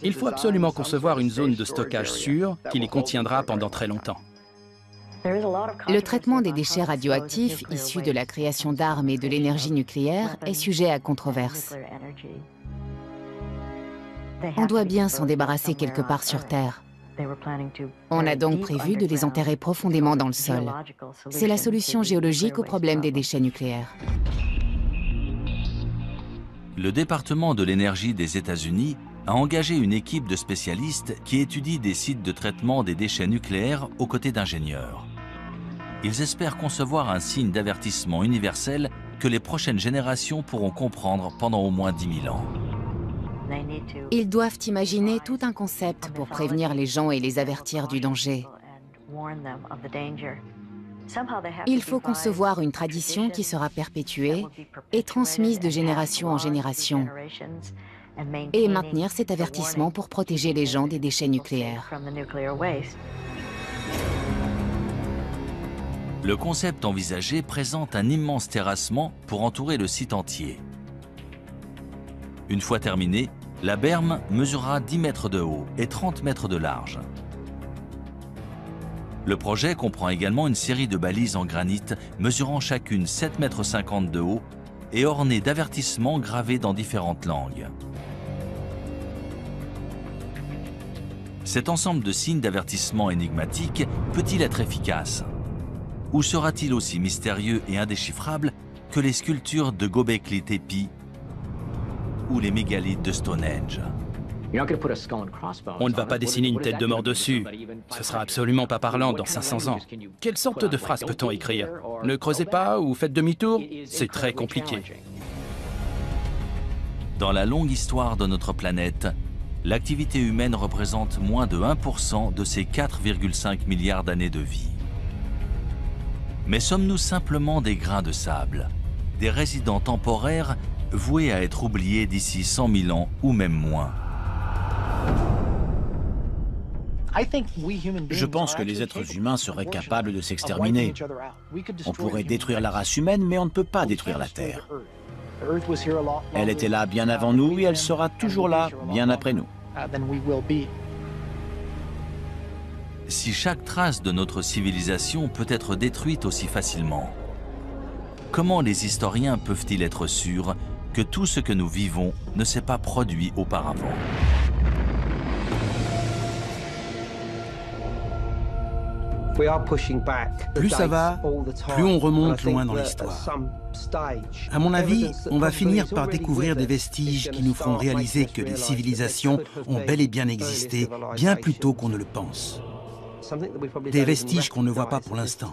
Il faut absolument concevoir une zone de stockage sûre qui les contiendra pendant très longtemps. Le traitement des déchets radioactifs issus de la création d'armes et de l'énergie nucléaire est sujet à controverse. On doit bien s'en débarrasser quelque part sur Terre. On a donc prévu de les enterrer profondément dans le sol. C'est la solution géologique au problème des déchets nucléaires. Le département de l'énergie des États-Unis a engagé une équipe de spécialistes qui étudie des sites de traitement des déchets nucléaires aux côtés d'ingénieurs. Ils espèrent concevoir un signe d'avertissement universel que les prochaines générations pourront comprendre pendant au moins 10 000 ans. Ils doivent imaginer tout un concept pour prévenir les gens et les avertir du danger. Il faut concevoir une tradition qui sera perpétuée et transmise de génération en génération, et maintenir cet avertissement pour protéger les gens des déchets nucléaires. Le concept envisagé présente un immense terrassement pour entourer le site entier. Une fois terminée, la berme mesurera 10 mètres de haut et 30 mètres de large. Le projet comprend également une série de balises en granit mesurant chacune 7,50 m de haut et ornées d'avertissements gravés dans différentes langues. Cet ensemble de signes d'avertissement énigmatiques peut-il être efficace? Ou sera-t-il aussi mystérieux et indéchiffrable que les sculptures de Göbekli Tepe ou les mégalithes de Stonehenge? On ne va pas dessiner une tête de mort dessus. Ce sera absolument pas parlant dans 500 ans. Quelle sorte de phrase peut-on écrire? Ne creusez pas ou faites demi-tour? C'est très compliqué. Dans la longue histoire de notre planète, l'activité humaine représente moins de 1% de ces 4,5 milliards d'années de vie. Mais sommes-nous simplement des grains de sable, des résidents temporaires voués à être oubliés d'ici 100 000 ans ou même moins? Je pense que les êtres humains seraient capables de s'exterminer. On pourrait détruire la race humaine, mais on ne peut pas détruire la Terre. Elle était là bien avant nous et elle sera toujours là bien après nous. Si chaque trace de notre civilisation peut être détruite aussi facilement, comment les historiens peuvent-ils être sûrs que tout ce que nous vivons ne s'est pas produit auparavant? Plus ça va, plus on remonte loin dans l'histoire. À mon avis, on va finir par découvrir des vestiges qui nous feront réaliser que les civilisations ont bel et bien existé bien plus tôt qu'on ne le pense. Des vestiges qu'on ne voit pas pour l'instant.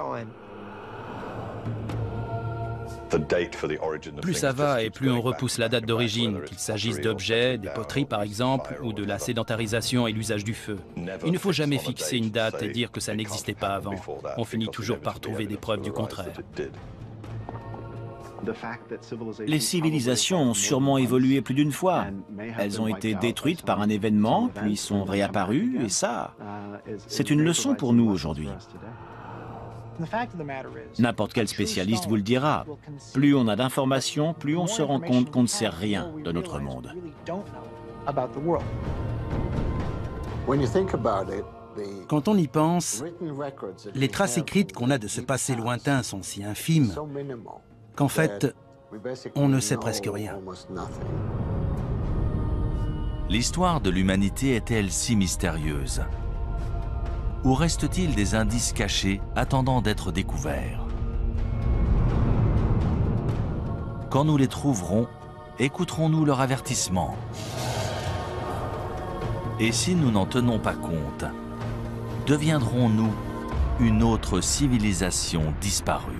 Plus ça va et plus on repousse la date d'origine, qu'il s'agisse d'objets, des poteries par exemple, ou de la sédentarisation et l'usage du feu. Il ne faut jamais fixer une date et dire que ça n'existait pas avant. On finit toujours par trouver des preuves du contraire. Les civilisations ont sûrement évolué plus d'une fois. Elles ont été détruites par un événement, puis sont réapparues, et ça, c'est une leçon pour nous aujourd'hui. N'importe quel spécialiste vous le dira. Plus on a d'informations, plus on se rend compte qu'on ne sait rien de notre monde. Quand on y pense, les traces écrites qu'on a de ce passé lointain sont si infimes qu'en fait, on ne sait presque rien. L'histoire de l'humanité est-elle si mystérieuse? Ou reste-t-il des indices cachés attendant d'être découverts? Quand nous les trouverons, écouterons-nous leur avertissement? Et si nous n'en tenons pas compte, deviendrons-nous une autre civilisation disparue?